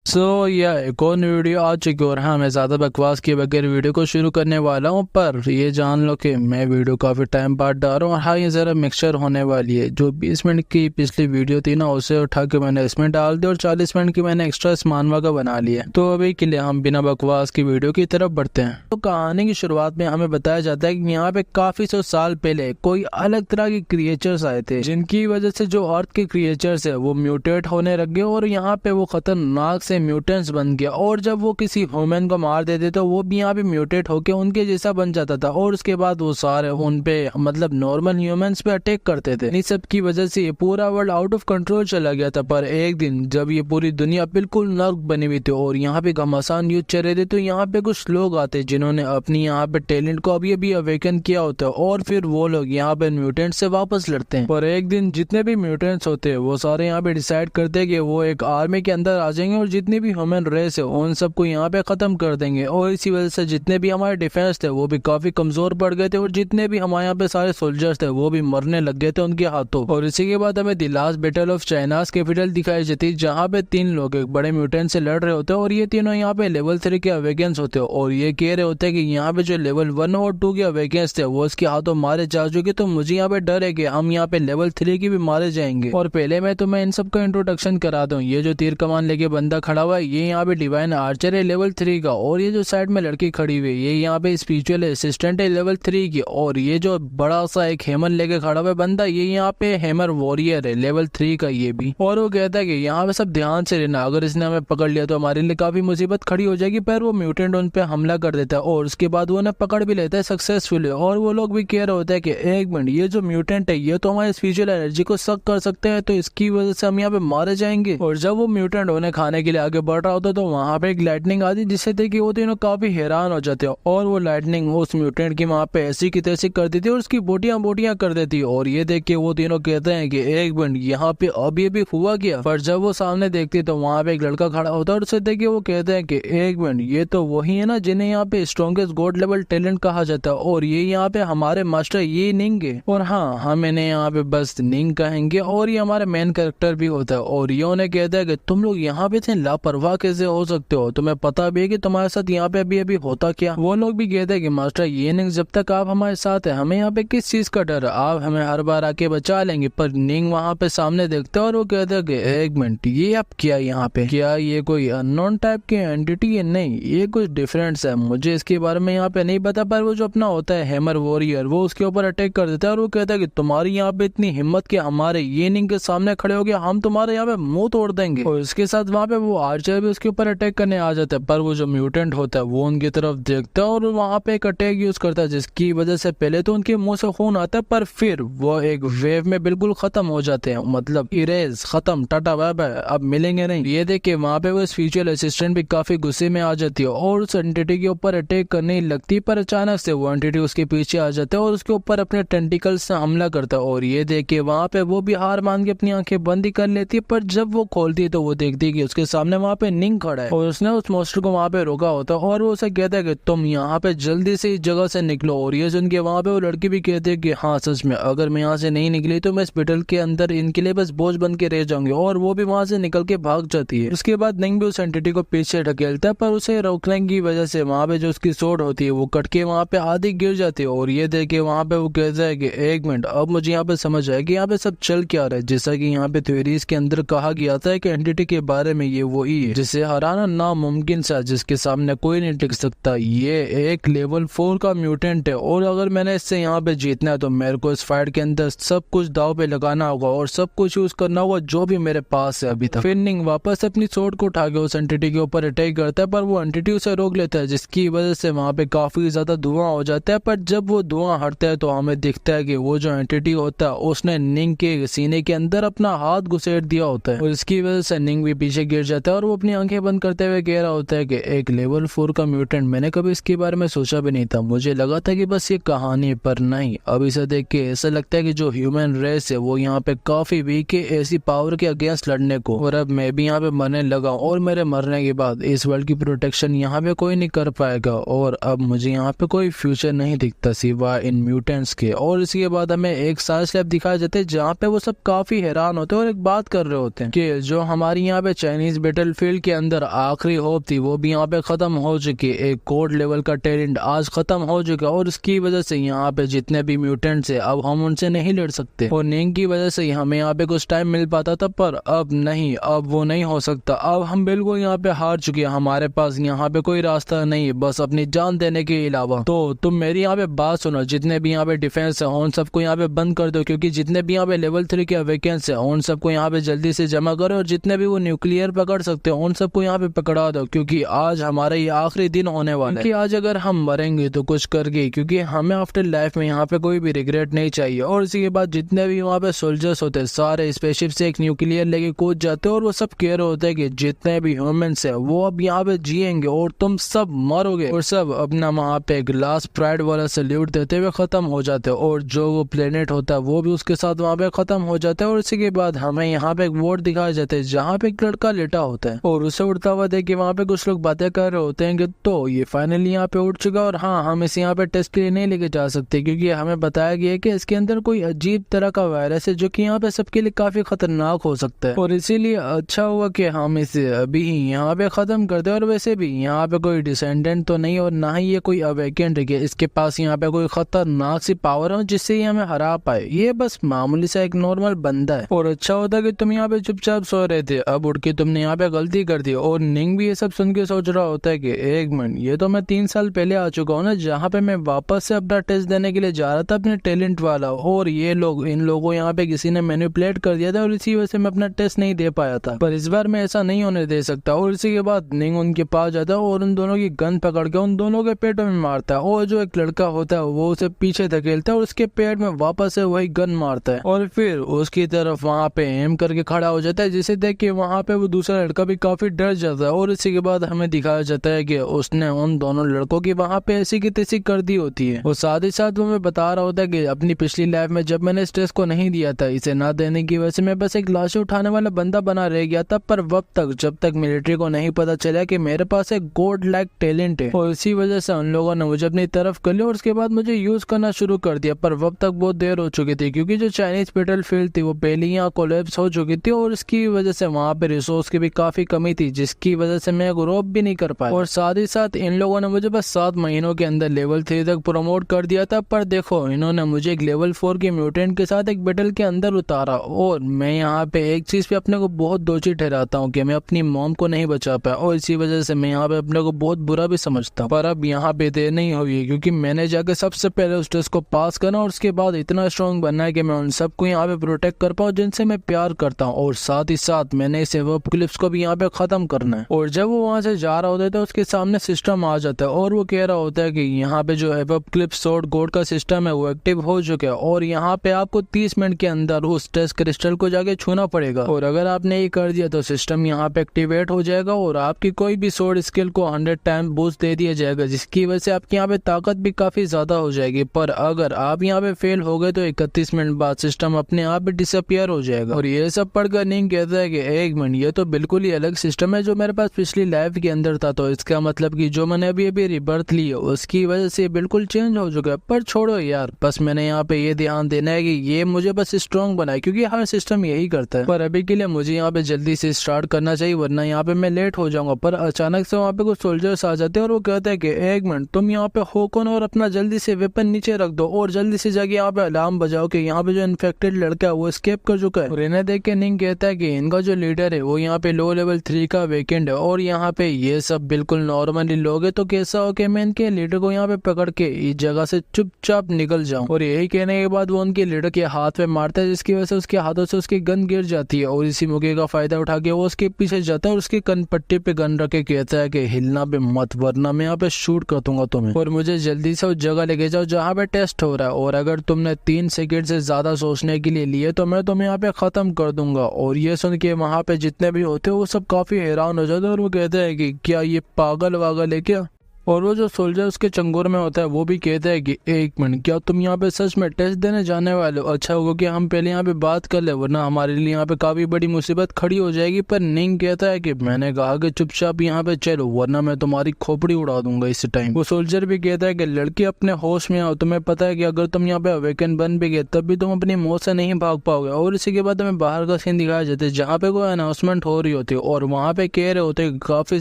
यह एक और वीडियो आ चुकी है और हाँ, मैं ज़्यादा बकवास किए बगैर वीडियो को शुरू करने वाला हूँ। पर ये जान लो कि मैं वीडियो काफ़ी टाइम बाद डाल रहा हूँ और हाँ, ये ज़रा मिक्सचर होने वाली है। जो 20 मिनट की पिछली वीडियो थी ना, उसे उठा के मैंने इसमें डाल दी और 40 मिनट की मैंने एक्स्ट्रा मानवा का बना लिया। तो अभी के लिए हम बिना बकवास की वीडियो की तरफ बढ़ते हैं। तो कहानी की शुरुआत में हमें बताया जाता है कि यहाँ पे काफ़ी सौ साल पहले कोई अलग तरह के क्रिएचर्स आए थे, जिनकी वजह से जो अर्थ के क्रिएचर्स है वो म्यूटेट होने लग गए और यहाँ पे वो खतरनाक से म्यूटेंट्स बन गया। और जब वो किसी ह्यूमन को मार देते तो वो भी यहाँ पे म्यूटेट होके उनके जैसा बन जाता था और उसके बाद वो सारे उन पे मतलब नॉर्मल ह्यूमंस पे अटैक करते थे। इन सब की वजह से ये पूरा वर्ल्ड आउट ऑफ कंट्रोल चला गया था। पर एक दिन जब ये पूरी दुनिया बिल्कुल नर्क बनी हुई थी और यहाँ पे घमासान युद्ध चल रहे थे, तो यहाँ पे कुछ लोग आते जिन्होंने अपनी यहाँ पे टैलेंट को अभी अभी अवेकन किया होता है और फिर वो लोग यहाँ पे म्यूटेंट से वापस लड़ते हैं। पर एक दिन जितने भी म्यूटेंट्स होते हैं वो सारे यहाँ पे डिसाइड करते हैं कि वो एक आर्मी के अंदर आ जाएंगे और जितनी भी ह्यूमन रेस है उन सबको यहाँ पे खत्म कर देंगे। और इसी वजह से जितने भी हमारे डिफेंस थे वो भी काफी कमजोर पड़ गए थे और जितने भी हमारे यहाँ पे सारे सोल्जर्स थे वो भी मरने लग गए थे उनके हाथों। और इसी के बाद हमें the last battle of China's capital दिखाई जाती, जहाँ पे 3 लोग एक बड़े म्यूटेंट से लड़ रहे होते हैं और ये तीनों यहाँ पे लेवल 3 के अवेकेंस होते हैं और ये कह रहे होते हैं कि यहाँ पे जो लेवल 1 और 2 के अवेकेंस थे वो इसके हाथों मारे जा चुके, तो मुझे यहाँ पे डर है कि हम यहाँ पे लेवल 3 की भी मारे जाएंगे। और पहले मैं तुम्हें इन सबका इंट्रोडक्शन करा दूं। ये जो तीर कमान लेके बंदा खड़ा हुआ है ये यहाँ पे डिवाइन आर्चर है लेवल 3 का, और ये जो साइड में लड़की खड़ी हुई है ये यहाँ पे स्पिरिचुअल असिस्टेंट है लेवल 3 की, और ये जो बड़ा सा एक हैमर लेके खड़ा हुआ है बंदा ये यहाँ पे हैमर वॉरियर है लेवल 3 का ये भी। और वो कहता है कि यहाँ पे सब ध्यान से रहना, अगर इसने हमें पकड़ लिया तो हमारे लिए काफी मुसीबत खड़ी हो जाएगी। पर वो म्यूटेंट उन पे हमला कर देता है और उसके बाद वो उन्हें पकड़ भी लेता है सक्सेसफुली। और वो लोग भी कह रहे होते हैं कि एक मिनट, ये जो म्यूटेंट है ये तो हमारे स्पिरिचुअल एनर्जी को सक कर सकते हैं, तो इसकी वजह से हम यहाँ पे मारे जाएंगे। और जब वो म्यूटेंट उन्हें खाने के लिए आगे बढ़ रहा होता है तो वहाँ पे एक लाइटनिंग आती जिससे थे कि वो तीनों काफी हैरान हो जाते हैं और वो लाइटनिंग उस म्यूटेंट की वहाँ पे ऐसी की तैसी कर देती है और उसकी बोटियां बोटियां कर देती है। और ये देख के वो तीनों कहते हैं कि एक मिनट, यहाँ पे अभी अभी हुआ क्या। पर जब वो सामने देखती तो वहाँ पे एक लड़का खड़ा होता है और उसे देख के वो कहते हैं कि एक मिनट, ये तो वही है ना जिन्हें यहाँ पे स्ट्रॉन्गेस्ट गॉड लेवल टैलेंट कहा जाता है और ये यहाँ पे हमारे मास्टर ये निंग है। और हाँ, हम इन्हें यहाँ पे बस निंग कहेंगे और ये हमारे मेन कैरेक्टर भी होता है। और ये उन्हें कहता है कि तुम लोग यहाँ पे थे, लापरवाह कैसे हो सकते हो, तुम्हें पता भी है कि तुम्हारे साथ यहाँ पे अभी अभी होता क्या। वो लोग भी कहते हैं कि मास्टर ये निंग, जब तक आप हमारे साथ है हमें यहाँ पे किस चीज का डर है, आप हमें हर बार आके बचा लेंगे। पर निंग वहाँ पे सामने देखता है और वो कहता है कि एक मिनट, ये आप क्या यहाँ पे, क्या ये कोई अननोन टाइप की एंटिटी है? नहीं, ये कुछ डिफरेंस है, मुझे इसके बारे में यहाँ पे नहीं पता। पर वो जो अपना होता है हैमर वॉरियर वो उसके ऊपर अटैक कर देता है और वो कहता है कि तुम्हारी यहाँ पे इतनी हिम्मत कि हमारे ये निंग के सामने खड़े हो गया, हम तुम्हारे यहाँ पे मुंह तोड़ देंगे। और इसके साथ वहाँ पे वो आर्चर भी उसके ऊपर अटैक करने आ जाता है। पर वो जो म्यूटेंट होता है वो उनकी तरफ देखता है और वहाँ पे एक अटैक यूज करता है जिसकी वजह से पहले तो उनके मुंह से खून आता है, पर फिर वो एक वेव में बिल्कुल खत्म हो जाते हैं, मतलब इरेज, खत्म, टाटा बाय बाय, अब मिलेंगे नहीं। ये देख के वहाँ पे वो स्पिरिचुअल असिस्टेंट भी काफी गुस्से में आ जाती है और उस एंटिटी के ऊपर अटैक करने लगती, पर अचानक से वो एंटिटी उसके पीछे आ जाता है और उसके ऊपर अपने टेंटिकल्स से हमला करता है। और ये देख के वहाँ पे वो भी हार मान के अपनी आंखें बंद ही कर लेती है। पर जब वो खोलती है तो वो देखती है कि उसके सामने वहाँ पे निंग खड़ा है और उसने उस मॉन्स्टर को वहाँ पे रोका होता है और वो उसे कहता है कि तुम यहाँ पे जल्दी से इस जगह से निकलो। और ये सुन के वहाँ पे वो लड़की भी कहती है कि हाँ सच में, अगर मैं यहाँ से नहीं निकली तो मैं इस बैटल के अंदर इनके लिए बस बोझ बन के रह जाऊंगी। और वो भी वहाँ से निकल के भाग जाती है। उसके बाद निंग भी उस एंटिटी को पीछे ढकेलता है, पर उसे रोकने की वजह से वहाँ पे जो उसकी सोड होती है वो कट के वहाँ पे आधी गिर जाती है। और ये देख के वहाँ पे वो कहता है कि एक मिनट, अब मुझे यहाँ पे समझ आया कि यहाँ पे सब चल क्या रहा है। जैसा कि यहाँ पे थ्योरीज के अंदर कहा गया था कि एंटिटी के बारे में ये वही है जिसे हराना नामुमकिन सा, जिसके सामने कोई नहीं टिक सकता। ये एक लेवल 4 का म्यूटेंट है और अगर मैंने इससे यहाँ पे जीतना है तो मेरे को इस फाइट के अंदर सब कुछ दाव पे लगाना होगा और सब कुछ यूज करना होगा जो भी मेरे पास है अभी तक। फिर निंग वापस अपनी सोड को उठा के उस एंटिटी के ऊपर अटैक करता है, पर वो एंटिटी उसे रोक लेता है जिसकी वजह से वहाँ पे काफी ज्यादा धुआं हो जाता है। पर जब वो धुआं हटता है तो हमें दिखता है कि वो जो एंटिटी होता है उसने निंग के सीने के अंदर अपना हाथ घुसेड़ दिया होता है और इसकी वजह से निंग भी पीछे गिर जाता है और वो अपनी आंखें बंद करते हुए कह रहा होता है कि एक लेवल 4 का म्यूटेंट, मैंने कभी इसके बारे में सोचा भी नहीं था, मुझे लगा था कि बस ये कहानी, पर नहीं। अब इसे देख के ऐसा लगता है कि जो ह्यूमन रेस है वो यहाँ पे काफी वीक है ऐसी पावर के अगेंस्ट लड़ने को, और अब मैं भी यहाँ पे मरने लगा और मेरे मरने के बाद इस वर्ल्ड की प्रोटेक्शन यहाँ पे कोई नहीं कर पाएगा और अब मुझे यहाँ पे कोई फ्यूचर नहीं दिखता सिवाय इन म्यूटेंट्स के। और इसके बाद हमें एक साइड स्लैब दिखाया जाता है जहाँ पे वो सब काफी हैरान होते हैं और एक बात कर रहे होते हैं कि जो हमारी यहाँ पे चाइनीज बैटलफील्ड के अंदर आखिरी होप थी वो भी यहाँ पे खत्म हो चुकी है। एक कोड लेवल का टैलेंट आज खत्म हो चुका है और उसकी वजह से यहाँ पे जितने भी म्यूटेंट्स है अब हम उनसे नहीं लड़ सकते। और निंग की वजह से हमें यहाँ पे कुछ टाइम मिल पाता था, पर अब नहीं, अब वो नहीं हो सकता। अब हम बिल्कुल यहाँ पे हार चुके हैं, हमारे पास यहाँ पे कोई रास्ता नहीं है बस अपनी जान देने के अलावा। तो तुम मेरी यहाँ पे बात सुनो, जितने भी यहाँ पे डिफेंस है उन सबको यहाँ पे बंद कर दो, क्योंकि जितने भी यहाँ पे लेवल 3 के वैकेंस है उन सबको यहाँ पे जल्दी से जमा करो, और जितने भी वो न्यूक्लियर पकड़ सकते हो उन सबको यहाँ पे पकड़ा दो, क्योंकि आज हमारा ये आखिरी दिन होने वाला है। कि आज अगर हम मरेंगे तो कुछ करके, क्योंकि हमें आफ्टर लाइफ में यहाँ पे कोई भी रिग्रेट नहीं चाहिए। और इसी के बाद जितने भी वहाँ पे सोल्जर्स होते हैं सारे स्पेसशिप से एक न्यूक्लियर लेके कूद जाते हैं, और वो सब कह रहे होते हैं कि जितने भी ह्यूमंस है वो अब यहाँ पे जिएंगे और तुम सब मरोगे, और सब अपना वहाँ पे एक लास्ट प्राइड वाला सल्यूट देते हुए खत्म हो जाते हैं। और जो वो प्लेनेट होता है वो भी उसके साथ वहाँ पे खत्म हो जाता है। और इसी के बाद हमें यहाँ पे एक वोट दिखाया जाता है जहाँ पे एक लड़का लेटा होता है, और उसे उड़ता हुआ देख के वहाँ पे कुछ लोग बातें कर रहे होते हैं कि तो ये फाइनली यहाँ पे उड़ चुका, और हाँ, हम इसे यहाँ पे टेस्ट के लिए नहीं लेके जा सकते, क्योंकि हमें बताया गया है कि इसके अंदर कोई अजीब तरह का वायरस है जो कि यहाँ पे सबके लिए काफी खतरनाक हो सकता है। और इसीलिए अच्छा हुआ कि हम इसे अभी ही यहाँ पे खत्म कर दे। और वैसे भी यहाँ पे कोई डिसेंडेंट तो नहीं, और ना ही ये कोई अवेकेंड है इसके पास यहाँ पे कोई खतरनाक सी पावर हो जिससे ये हमें हरा पाए। ये बस मामूली सा एक नॉर्मल बंदा है। और अच्छा होता कि तुम यहाँ पे चुपचाप सो रहे थे, अब उठ के तुमने यहाँ पे गलती कर दी। और निंग भी ये सब सुन के सोच रहा होता है कि एक मिनट, ये तो मैं 3 साल पहले आ चुका हूँ ना, जहाँ पे मैं वापस से अपना टेस्ट देने के लिए जा रहा था अपने टैलेंट वाला, और ये लोग, इन लोगों यहाँ पे किसी ने मैनिपुलेट कर दिया था और इसी वजह से मैं अपना टेस्ट नहीं दे पाया था। पर इस बार मैं ऐसा नहीं होने दे सकता। और इसी के बाद निंग उनके पास जाता है और उन दोनों की गन पकड़ के उन दोनों के पेटों में मारता है, और जो एक लड़का होता है वो उसे पीछे धकेलता है और उसके पेट में वापस से वही गन मारता है, और फिर उसकी तरफ वहाँ पे एम करके खड़ा हो जाता है, जिसे देख के वहाँ पे वो दूसरा लड़का भी काफी डर जाता है। और इसी के बाद हमें दिखाया जाता है कि उसने उन दोनों लड़कों की वहाँ पे ऐसी की तैसी कर दी होती है। और साथ ही साथ वो हमें बता रहा होता है कि अपनी पिछली लाइफ में जब मैंने स्ट्रेस को नहीं दिया था, इसे ना देने की वजह से मैं बस एक लाशें उठाने वाला बंदा बना रह गया था, पर वब तक जब तक मिलिट्री को नहीं पता चला कि मेरे पास एक गॉड लाइक टैलेंट है, और इसी वजह से उन लोगों ने मुझे अपनी तरफ कर लिया और उसके बाद मुझे यूज करना शुरू कर दिया। पर वब तक बहुत देर हो चुकी थी, क्योंकि जो चाइनीज बैटलफील्ड थी वो पहले ही यहाँ कोलैप्स हो चुकी थी, और इसकी वजह से वहाँ पे रिसोर्स की भी काफी कमी थी, जिसकी वजह से मैं ग्रो अप भी नहीं कर पाया। और साथ ही साथ इन लोगों ने मुझे बस 7 महीनों के अंदर लेवल 3 तक प्रमोट कर दिया था। पर देखो, इन्होंने मुझे एक लेवल 4 के म्यूटेंट के साथ एक बैटल के अंदर उतारा, और मैं यहाँ पे एक चीज पे अपने को बहुत दोषी ठहराता हूँ कि मैं अपनी मॉम को नहीं बचा पाया, और इसी वजह से मैं यहाँ पे अपने को बहुत बुरा भी समझता हूँ। पर अब यहाँ पे देर नहीं हुई, क्योंकि मैंने जाके सबसे पहले उस टेस्ट को पास करना और उसके बाद इतना स्ट्रॉन्ग बनना है कि मैं उन सबको यहाँ पे प्रोटेक्ट कर पाऊँ जिनसे मैं प्यार करता हूँ। और साथ ही साथ मैंने इस एपोकलिप्स को भी यहाँ पे खत्म करना है। और जब वो वहाँ से जा रहा होता है तो उसके सामने सिस्टम आ जाता है, और वो कह रहा होता है कि यहाँ पे जो एपोकलिप्स स्वॉर्ड गॉड का सिस्टम है वो एक्टिव हो चुका है, और यहाँ पे आपको 30 मिनट के अंदर उस टेस्ट क्रिस्टल को जाके छूना पड़ेगा, और अगर आपने ये कर दिया तो सिस्टम यहाँ पे एक्टिवेट हो जाएगा और आपकी कोई भी स्वॉर्ड स्किल को 100 टाइम बूस्ट दे दिया जाएगा, जिसकी वजह से आपकी यहाँ पे ताकत भी काफी ज्यादा हो जाएगी। पर अगर आप यहाँ पे फेल हो गए तो 31 मिनट बाद सिस्टम अपने आप भी डिसअपियर हो जाएगा। और ये सब पढ़कर निंग कहता है कि एक मिनट, ये तो बिल्कुल ही अलग सिस्टम है जो मेरे पास पिछली लाइफ के अंदर था, तो इसका मतलब कि जो मैंने अभी अभी रिबर्थ ली है उसकी वजह से बिल्कुल चेंज हो चुका है। पर छोड़ो यार, बस मैंने यहाँ पे ये ध्यान देना है कि ये मुझे बस स्ट्रॉन्ग बनाए, क्योंकि हर सिस्टम यही करता है। पर अभी के लिए मुझे यहाँ पे जल्दी से स्टार्ट करना चाहिए, वरना यहाँ पे मैं लेट हो जाऊंगा। पर अचानक से वहाँ पे कुछ सोल्जर्स आ जाते हैं और वो कहते हैं कि एक मिनट, तुम यहाँ पे हो कौन, और अपना जल्दी से वेपन नीचे रख दो और जल्दी से जाके यहाँ पे अलार्म बजाओ कि यहाँ पे जो इन्फेक्टेड लड़का है वो एस्केप कर चुका है। और इन्हें देख के निंग कहता है कि इनका जो लीडर है वो यहाँ पे लो लेवल 3 का वेकेंड है, और यहाँ पे ये सब बिल्कुल नॉर्मली लोग है, तो कैसा हो कि मैं इनके लीडर को यहाँ पे पकड़ के इस जगह से चुपचाप निकल जाऊं। और यही कहने के बाद वो उनके लीडर के हाथ पे मारता है, जिसकी वजह से उसके हाथों से उसकी गन गिर जाती है, और इसी मौके का फायदा उठा के वो उसके पीछे जाता है और उसकी कन पट्टी पे गन रख के कहता है कि हिलना भी मत, वरना मैं यहाँ पे शूट कर दूंगा तुम्हें, और मुझे जल्दी से उस जगह लेके जाओ जहाँ पे टेस्ट हो रहा है, और अगर तुमने 3 सेकंड से ज्यादा सोचने के लिए लिए तो मैं तुम्हें यहाँ पे खत्म कर दूंगा। और ये सुन के वहाँ पे जितने भी होते हैं वो सब काफी हैरान हो जाते हैं, और वो कहते हैं कि क्या ये पागल वागल है क्या। और वो जो सोल्जर उसके चंगुर में होता है वो भी कहता है कि एक मिनट, क्या तुम यहाँ पे सच में टेस्ट देने जाने वाले हो? अच्छा होगा कि हम पहले यहाँ पे बात कर ले, वरना हमारे लिए यहाँ पे काफी बड़ी मुसीबत खड़ी हो जाएगी। पर निंग कहता है कि मैंने कहा कि चुपचाप यहाँ पे चलो, वरना मैं तुम्हारी खोपड़ी उड़ा दूंगा इस टाइम। वो सोल्जर भी कहता है कि लड़की अपने होश में आओ, तुम्हें पता है कि अगर तुम यहाँ पे अवेकन बन भी गए तब भी तुम अपनी मौत से नहीं भाग पाओगे। और इसी के बाद हमें बाहर का सीन दिखाया जाता है जहाँ पे कोई अनाउंसमेंट हो रही होती है और वहाँ पे कह रहे होते काफी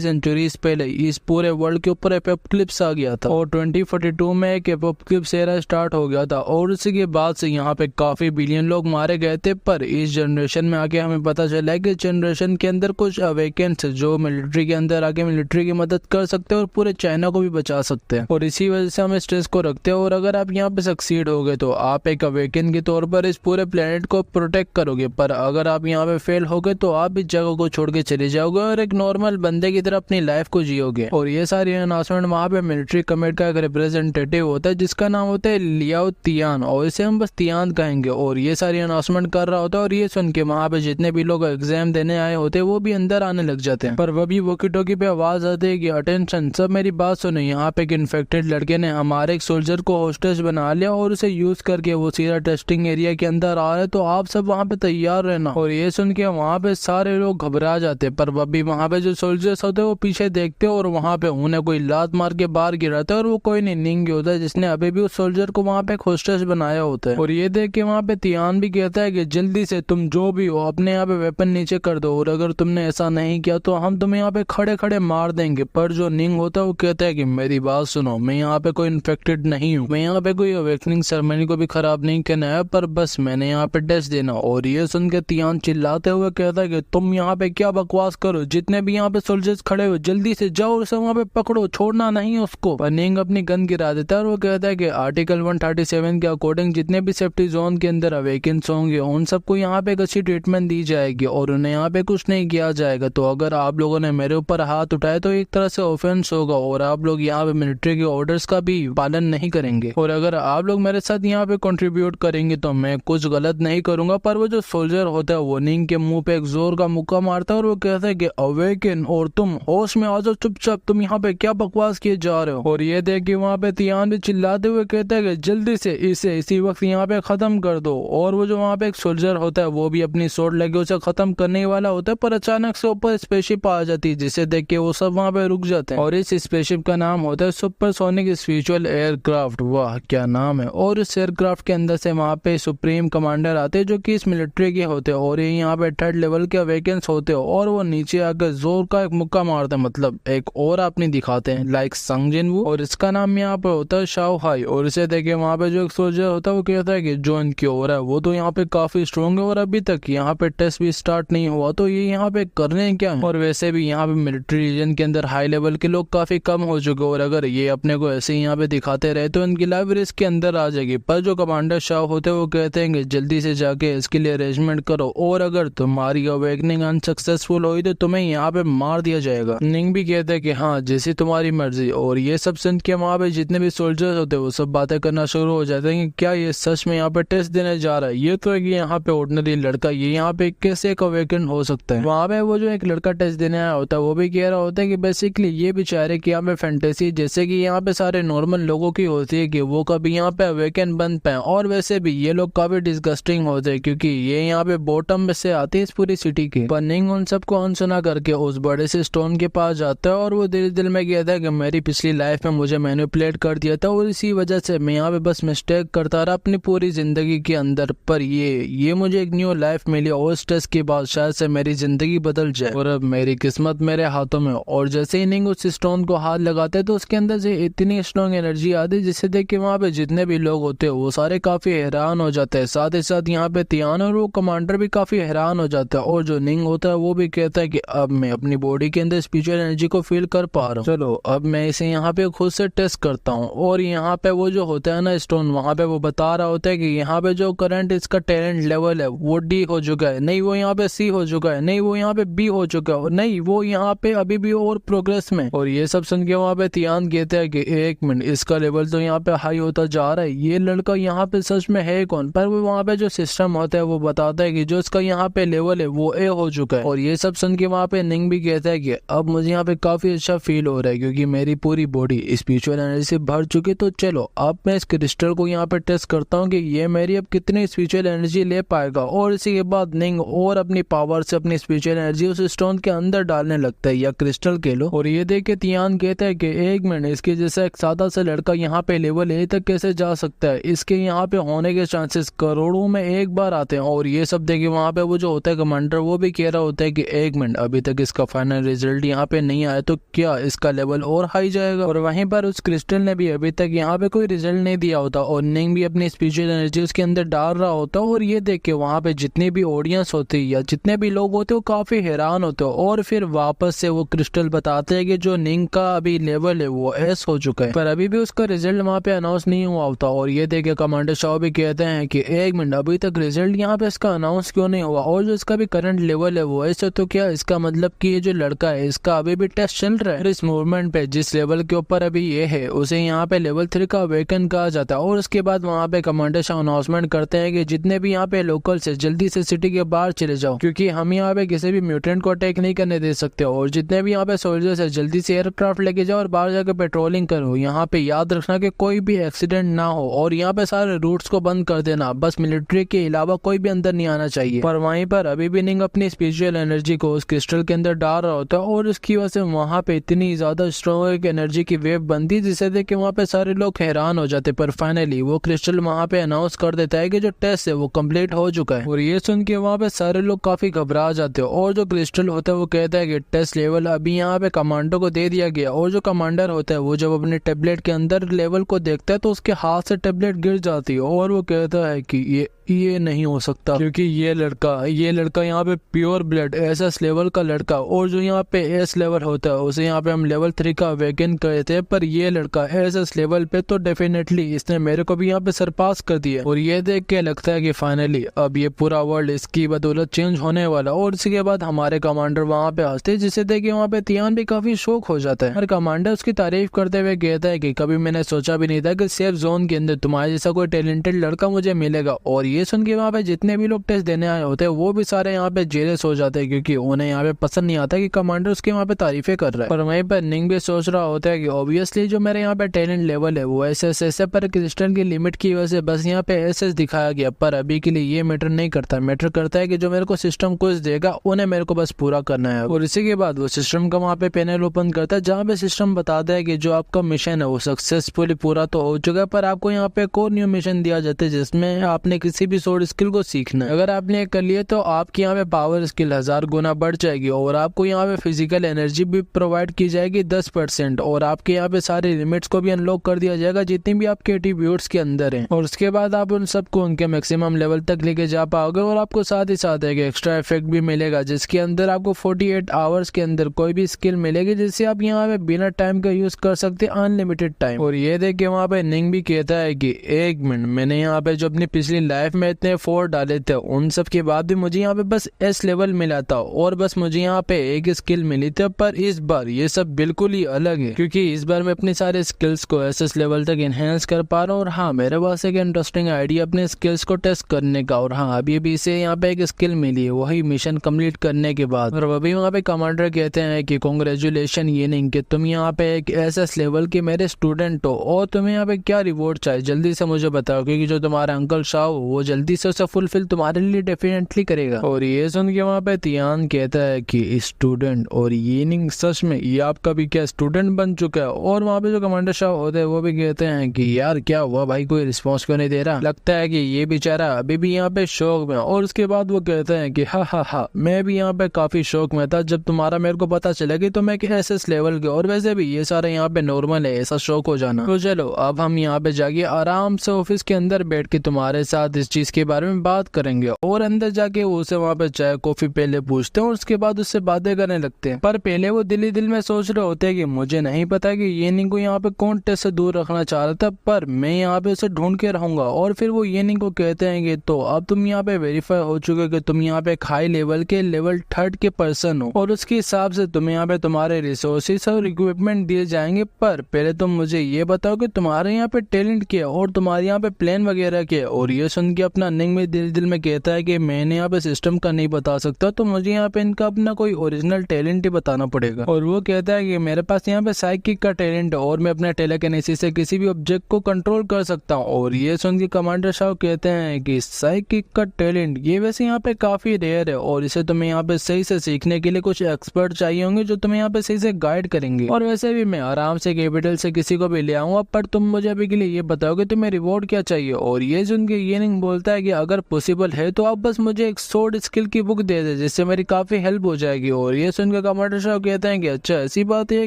सेंचुरीज पहले इस पूरे वर्ल्ड के ऊपर एपोकलिप्स आ गया था और 2042 में एक एपोकलिप्स एरा स्टार्ट हो गया था और उसी के बाद से यहाँ पे काफी बिलियन लोग मारे गए थे। पर इस जनरेशन में आके हमें पता चला है कि जनरेशन के अंदर कुछ अवेकेंस जो मिलिट्री के अंदर आके मिलिट्री की मदद कर सकते हैं और पूरे चाइना को भी बचा सकते हैं। और इसी वजह से हम स्ट्रेस को रखते हैं और अगर आप यहाँ पे सक्सीड हो गए तो आप एक अवेकन के तौर पर इस पूरे प्लेनेट को प्रोटेक्ट करोगे। पर अगर आप यहाँ पे फेल हो गए तो आप इस जगह को छोड़ के चले जाओगे और एक नॉर्मल बंदे की तरह अपनी लाइफ को जियोगे। और ये सारी अनाउंसमेंट वहाँ पे मिलिट्री कमेटी का एक रिप्रेजेंटेटिव होता है जिसका नाम होता है लियाओ तियान, और इसे हम बस तियान कहेंगे। और ये सारी अनाउंसमेंट कर रहा होता है और ये सुन के वहाँ पे जितने भी लोग एग्जाम देने आए होते हैं वो भी अंदर आने लग जाते हैं। पर वही वॉकी टॉकी पे आवाज आती है कि अटेंशन सब, मेरी बात सुनो, यहाँ पे एक इन्फेक्टेड लड़के ने हमारे एक सोल्जर को होस्टेज बना लिया और उसे यूज करके वो सीधा टेस्टिंग एरिया के अंदर आ रहे, तो आप सब वहाँ पे तैयार रहना। और ये सुन के वहाँ पे सारे लोग घबरा जाते, पर वही वहाँ पे जो सोल्जर्स होते हैं वो पीछे देखते और वहाँ पे उन्हें कोई लात मार के बाहर गिराते और वो कोई नहीं निंग होता है जिसने अभी भी उस सोल्जर को वहाँ पे एक होस्टेज बनाया होता है। और ये देख के वहाँ पे तियान भी कहता है कि जल्दी से तुम जो भी हो अपने यहाँ पे वेपन नीचे कर दो और अगर तुमने ऐसा नहीं किया तो हम तुम्हें यहाँ पे खड़े खड़े मार देंगे। पर जो निंग होता है वो कहता है कि मेरी बात सुनो, मैं यहाँ पे कोई इन्फेक्टेड नहीं हूँ, मैं यहाँ पे कोई अवेकनिंग सेरेमनी को भी खराब नहीं करना है, पर बस मैंने यहाँ पे टेस्ट देना। और ये सुन के तियान चिल्लाते हुए कहता है कि तुम यहाँ पे क्या बकवास करो, जितने भी यहाँ पे सोल्जर्स खड़े हो जल्दी से जाओ उसे वहाँ पे पकड़ो, छोड़ना नहीं उसको। पर निंग अपनी गन गिरा देता है और वो कहता है कि आर्टिकल 137 के अकॉर्डिंग जितने भी सेफ्टी जोन के अंदर अवेकन्स होंगे उन सबको यहाँ पे एक अच्छी ट्रीटमेंट दी जाएगी और उन्हें यहाँ पे कुछ नहीं किया जाएगा। तो अगर आप लोगों ने मेरे ऊपर हाथ उठाए तो एक तरह से ऑफेंस होगा और आप लोग यहाँ पे मिलिट्री के ऑर्डर्स का भी पालन नहीं करेंगे। और अगर आप लोग मेरे साथ यहाँ पे कंट्रीब्यूट करेंगे तो मैं कुछ गलत नहीं करूंगा। पर वो जो सोल्जर होता है वो निंग के मुंह पे एक जोर का मुक्का मारता है और वो कहता है कि अवेकन और तुम होश में आ जाओ चुपचाप, तुम यहाँ पे क्या बकवास किए जा रहे हो। और ये देख के वहाँ पे तियान भी चिल्लाते हुए कहता है कि जल्दी से इसे इसी वक्त यहाँ पे खत्म कर दो। और वो जो वहाँ पे एक सोल्जर होता है वो भी अपनी सोर्ड लेके उसे खत्म करने वाला होता है, पर अचानक से ऊपर स्पेसशिप आ जाती है जिसे देख के वो सब वहाँ पे रुक जाते हैं। और इस स्पेसशिप का नाम होता है सुपरसोनिक स्पिरिचुअल एयरक्राफ्ट। वाह क्या नाम है। और इस एयरक्राफ्ट के अंदर से वहाँ पे सुप्रीम कमांडर आते हैं जो कि इस मिलिट्री के होते हैं और ये यहाँ पे 3rd लेवल के अवेकेंस होते हैं और वो नीचे आकर जोर का एक मुक्का मारते हैं, मतलब एक और अपनी दिखाते हैं लाइक संगजिनवू। और इसका नाम यहाँ पे होता है शाओ हाई। और इसे देखे वहाँ पे जो एक सोल्जर होता है वो कहता है कि जो इनकी ओर है वो तो यहाँ पे काफी स्ट्रॉन्ग है और अभी तक यहाँ पे टेस्ट भी स्टार्ट नहीं हुआ, तो ये यहाँ पे करने क्या है। और वैसे भी यहाँ पे मिलिट्री रीजन के अंदर हाई लेवल के लोग काफी कम हो चुके और अगर ये अपने को ऐसे ही यहाँ पे दिखाते रहे तो इनकी लाइफ रिस्क के अंदर आ जाएगी। पर जो कमांडर शाह होते हैं वो कहते हैं कि जल्दी से जाके इसके लिए अरेंजमेंट करो और अगर तुम्हारी अवेकनिंग अनसक्सेसफुल हुई तो तुम्हें यहाँ पे मार दिया जाएगा। निंग भी कहते हैं कि हाँ जैसी तुम्हारी मर्जी। और ये सब सुन के वहाँ पे जितने भी सोल्जर्स होते हैं वो सब बातें करना शुरू हो जाते हैं कि क्या ये सच में यहाँ पे टेस्ट देने जा रहा है, ये तो एक यहाँ पे ऑर्डिनरी लड़का, ये यहाँ पे कैसे एक अवेकन हो सकता है। वहाँ पे वो जो एक लड़का टेस्ट देने आया होता है वो भी कह रहा होता है कि बेसिकली ये बेचारे की यहाँ पे फैंटेसी जैसे कि यहाँ पे सारे नॉर्मल लोगों की होती है कि वो कभी यहाँ पे अवेकन बन पाए। और वैसे भी ये लोग काफी डिस्गस्टिंग होते हैं क्योंकि ये यहाँ पे बॉटम में से आते हैं इस पूरी सिटी के। पर निंग उन सबको अनसुना करके उस बड़े से स्टोन के पास जाता है और वो दिल में कहता है कि मेरी पिछली लाइफ में मुझे मैनिपुलेट कर दिया था और इसी वजह से मैं यहाँ पे बस मिस्टेक करता रहा अपनी पूरी जिंदगी के अंदर। पर ये मुझे एक न्यू लाइफ मिली और उस टेस्ट के बाद शायद से मेरी जिंदगी बदल जाए और अब मेरी किस्मत मेरे हाथों में। और जैसे ही निंग उस स्टोन को हाथ लगाते हैं तो उसके अंदर से इतनी स्ट्रॉन्ग एनर्जी आती है जिससे देख के वहाँ पे जितने भी लोग होते हैं वो सारे काफी हैरान हो जाते हैं। साथ ही साथ यहाँ पे तियान और वो कमांडर भी काफी हैरान हो जाता है। और जो निंग होता है वो भी कहता है कि अब मैं अपनी बॉडी के अंदर स्पिरिचुअल एनर्जी को फील कर पा रहा हूँ, चलो अब मैं इसे यहाँ पे खुद से टेस्ट करता हूँ। और यहाँ पे वो जो होता है ना स्टोन, वहाँ पे वो बता रहा होता है कि यहाँ पे जो करंट इसका टैलेंट लेवल है वो डी हो चुका है, नहीं वो यहाँ पे सी हो चुका है, नहीं वो यहाँ पे बी हो चुका है, नहीं वो यहाँ पे अभी भी और प्रोग्रेस में। और ये सब सुन के वहाँ पे तियान कहते हैं कि एक मिनट, इसका लेवल तो यहाँ पे हाई होता जा रहा है, ये लड़का यहाँ पे सच में है कौन। पर वो वहाँ पे जो सिस्टम होता है वो बताता है कि जो इसका यहाँ पे लेवल है वो ए हो चुका है। और ये सब सुन के वहाँ पे निंग भी कहता है कि अब मुझे यहाँ पे काफी अच्छा फील हो रहा है क्योंकि मेरी पूरी बॉडी स्पिरिचुअल एनर्जी से भर चुकी, तो चलो अब मैं इस क्रिस्टल को यहाँ पे टेस्ट करता हूँ कि ये मेरी अब कितनी स्पिरिचुअल एनर्जी ले पाएगा। और इसी के बाद निंग और अपनी पावर से अपनी स्पिरिचुअल एनर्जी उस स्टोन के अंदर डालने लगता है या क्रिस्टल के लो। और ये देख के तियान कहता है कि एक मिनट, इसके जैसा एक सादा सा लड़का यहाँ पे लेवल ए तक कैसे जा सकता है, इसके यहाँ पे होने के चांसेस करोड़ों में एक बार आते हैं। और ये सब देखे वहाँ पे वो जो होता है कमांडर, वो भी कह रहा होता है कि एक मिनट, अभी तक इसका फाइनल रिजल्ट यहाँ पे नहीं आया, तो क्या इसका लेवल और हाई जाएगा। और वहीं पर उस क्रिस्टल ने भी अभी तक यहाँ पे कोई रिजल्ट नहीं दिया होता और निंग भी अपनी स्पिरिचुअल एनर्जी उसके अंदर डाल रहा होता। और ये देख के वहाँ पे जितनी भी ऑडियंस होती है या जितने भी लोग होते वो काफी हैरान होते हो। और फिर वापस से वो क्रिस्टल बताते हैं कि जो निंग का अभी लेवल है वो एस हो चुका है, पर अभी भी उसका रिजल्ट वहाँ पे अनाउंस नहीं हुआ होता। और ये देख के कमांडर शाओ भी कहते हैं कि एक मिनट, अभी तक रिजल्ट यहाँ पे इसका अनाउंस क्यों नहीं हुआ, और जो इसका भी करंट लेवल है वो ऐसे, तो क्या इसका मतलब कि ये जो लड़का है इसका अभी भी टेस्ट चल रहा है। इस मूवमेंट पे जिस लेवल के ऊपर अभी ये है उसे यहाँ पे लेवल 3 का अवेकन कहा जाता है। और उसके बाद वहाँ पे कमांडर शाह अनाउंसमेंट करते हैं कि जितने भी यहाँ पे लोकल से जल्दी से सिटी के बाहर चले जाओ, क्योंकि हम यहाँ पे किसी भी म्यूटेंट को अटैक नहीं करने दे सकते। और जितने भी यहाँ पे सोल्जर्स है जल्दी से एयरक्राफ्ट लेके जाओ और बाहर जाकर पेट्रोलिंग करो। यहाँ पे याद रखना कि कोई भी एक्सीडेंट ना हो और यहाँ पे सारे रूट्स को बंद कर देना, बस मिलिट्री के अलावा कोई भी अंदर नहीं आना चाहिए। पर वहीं पर अभी भी निंग अपनी स्पिरिचुअल एनर्जी को उस क्रिस्टल के अंदर डाल रहा होता है और उसकी वजह से वहाँ पे इतनी ज्यादा स्ट्रॉन्ग एनर्जी की वेव बनती जिसे देख के वहाँ पे सारे लोग हैरान हो जाते। पर फाइनली वो क्रिस्टल वहाँ पे अनाउंस कर देता है कि जो टेस्ट है वो कंप्लीट हो चुका है। और ये सुन के वहाँ पे सारे लोग काफी घबरा जाते हैं। और जो क्रिस्टल होता है वो कहता है कि टेस्ट लेवल अभी यहाँ पे कमांडो को दे दिया गया। और जो कमांडर होता है वो जब अपने टेबलेट के अंदर लेवल को देखता है तो उसके हाथ से टेबलेट गिर जाती है और वो कहता है कि ये नहीं हो सकता, क्योंकि ये लड़का यहाँ पे प्योर ब्लड एसएस लेवल का लड़का, और जो यहाँ पे एस लेवल होता है उसे यहाँ पे हम लेवल 3 का अवेकन कहते हैं। पर ये लड़का एसएस लेवल पे, तो डेफिनेटली इसने मेरे को भी यहाँ पे सरपास कर दिया। और ये देख के लगता है कि फाइनली अब ये पूरा वर्ल्ड इसकी बदौलत चेंज होने वाला। और इसके बाद हमारे कमांडर वहाँ पे हंसते, जिसे देख के वहाँ पे तियान भी काफी शौक हो जाता है। और कमांडर उसकी तारीफ करते हुए कहता है कि कभी मैंने सोचा भी नहीं था कि सेफ जोन के अंदर तुम्हारे जैसा कोई टैलेंटेड लड़का मुझे मिलेगा। और ये सुन के वहाँ पे जितने भी लोग टेस्ट देने आए होते हैं वो भी सारे यहाँ पे जेलस हो जाते हैं, क्योंकि उन्हें यहाँ पे पसंद नहीं आता कि कमांडर उसके वहाँ पे तारीफें कर रहा है। पर वहीं पर निंग भी सोच रहा होता है कि ऑब्वियसली जो मेरे यहाँ पे टैलेंट लेवल है वो एसएस पर क्रिस्टल की लिमिट की वजह से बस यहाँ पे एसएस दिखाया गया। पर अभी के लिए ये मैटर नहीं करता, मैटर करता है कि जो मेरे को सिस्टम कुछ देगा उन्हें मेरे को बस पूरा करना है। और इसी के बाद वो सिस्टम का वहाँ पे पैनल ओपन करता है जहाँ पे सिस्टम बताता है कि जो आपका मिशन है वो सक्सेसफुली पूरा तो हो चुका है, पर आपको यहाँ पे एक और न्यू मिशन दिया जाता है जिसमें आपने किसी भी सोर्ड स्किल को सीखना है। अगर आपने कर लिया तो आपकी यहाँ पे पावर स्किल 1000 गुना बढ़ जाएगी और आपको यहाँ पे फिजिकल एनर्जी भी प्रोवाइड की जाएगी 10%। और आपके यहाँ पे सारे लिमिट्स को भी अनलॉक कर दिया जाएगा जितनी भी आपके एट्रीब्यूट्स के अंदर हैं। और उसके बाद आप उन सबको उनके मैक्सिमम लेवल तक लेके जा पाओगे। और आपको साथ ही साथ एक एक्स्ट्रा इफेक्ट भी मिलेगा जिसके अंदर आपको 48 आवर्स के अंदर कोई भी स्किल मिलेगी जिससे आप यहाँ पे बिना टाइम का यूज कर सकते हैं, अनलिमिटेड टाइम। और ये देख के वहाँ पे निंग भी कहता है कि एक मिनट, मैंने यहाँ पे जो अपनी पिछली लाइफ में इतने फोर्ट डाले थे उन सब के बाद भी मुझे यहाँ पे बस एस लेवल मिला था और बस मुझे यहाँ पे एक स्किल मिली थी। पर इस बार ये सब बिल्कुल ही अलग है, क्योंकि इस बार मैं अपने सारे स्किल्स को एसएस लेवल तक एनहेंस कर पा रहा हूँ। और हाँ, मेरे पास एक इंटरेस्टिंग आइडिया अपने स्किल्स को टेस्ट करने का। और हाँ, अभी भी इसे यहाँ पे एक स्किल मिली है, वही मिशन कंप्लीट करने के बाद। और अभी वहाँ पे कमांडर कहते हैं कि कांग्रेचुलेशन ये नहीं कि तुम यहाँ पे एक एसएस लेवल के मेरे स्टूडेंट हो और तुम्हें यहाँ पे क्या रिवॉर्ड चाहिए जल्दी से मुझे बताओ, क्योंकि जो तुम्हारा अंकल शाह वो जल्दी से उसे फुलफिल तुम्हारे लिए डेफिनेटली करेगा। और ये सुन के वहाँ पे तियान कहता है कि स्टूडेंट, और ये नहीं सच में ये आपका भी क्या स्टूडेंट बन चुका है। और वहाँ पे जो कमांडर शाह होते हैं वो भी कहते हैं कि यार क्या हुआ भाई, कोई रिस्पॉन्स क्यों नहीं दे रहा, लगता है कि ये बेचारा अभी भी यहाँ पे शौक में। और उसके बाद वो कहते हैं कि हा मैं भी यहाँ पे काफी शौक में था जब तुम्हारा मेरे को पता चला कि तुम एक एसएस लेवल के, और वैसे भी ये सारा यहाँ पे नॉर्मल है ऐसा शौक हो जाना। तो चलो अब हम यहाँ पे जाके आराम से ऑफिस के अंदर बैठ के तुम्हारे साथ इस चीज के बारे में बात करेंगे। और अंदर जाके उसे वहाँ पे चाय कॉफी पहले पूछते हैं और उसके बाद उससे बातें करने लगते हैं। पर पहले वो दिल ही दिल में सोच रहे होते हैं कि मुझे नहीं पता कि ये निंग को यहाँ पे कौन टेस्ट से दूर रखना चाह रहा था, पर मैं यहाँ पे उसे ढूंढ के रहूंगा। और फिर वो ये निंग को कहते हैं कि तो अब तुम यहाँ पे वेरीफाई हो चुके कि तुम यहाँ पे हाई लेवल के लेवल 3 के पर्सन हो और उसके हिसाब से तुम्हें यहाँ पे तुम्हारे रिसोर्सेस और इक्विपमेंट दिए जाएंगे। पर पहले तुम मुझे ये बताओ कि तुम्हारे यहाँ पे टैलेंट क्या है और तुम्हारे यहाँ पे प्लान वगैरह क्या है। और ये सुन कि अपना निंग में दिल दिल में कहता है कि मैंने यहाँ पे सिस्टम का नहीं बता सकता, तो मुझे यहाँ पे इनका अपना कोई ओरिजिनल टैलेंट ही बताना पड़ेगा। और वो कहता है कि मेरे पास यहाँ पे साइकिक का टैलेंट है और मैं अपने टेलेकिनेसिस से किसी भी ऑब्जेक्ट को कंट्रोल कर सकता हूँ। और ये सुन के कमांडर शाह कहते हैं कि साइकिक का टैलेंट ये वैसे यहाँ पे काफी रेयर है और इसे तुम्हें यहाँ पे सही से सीखने के लिए कुछ एक्सपर्ट चाहिए होंगे जो तुम्हें यहाँ पे सही से गाइड करेंगे। और वैसे भी मैं आराम से कैपिटल से किसी को भी ले आऊंगा, पर तुम मुझे अभी के लिए ये बताओगे तुम्हें रिवॉर्ड क्या चाहिए। और ये सुन के ये निंग बोलता है कि अगर पॉसिबल है तो आप बस मुझे एक स्वॉर्ड स्किल की बुक दे दे जिससे मेरी काफी हेल्प हो जाएगी। और ये सुनकर कमांडर शाह कहते हैं कि अच्छा ऐसी बात है,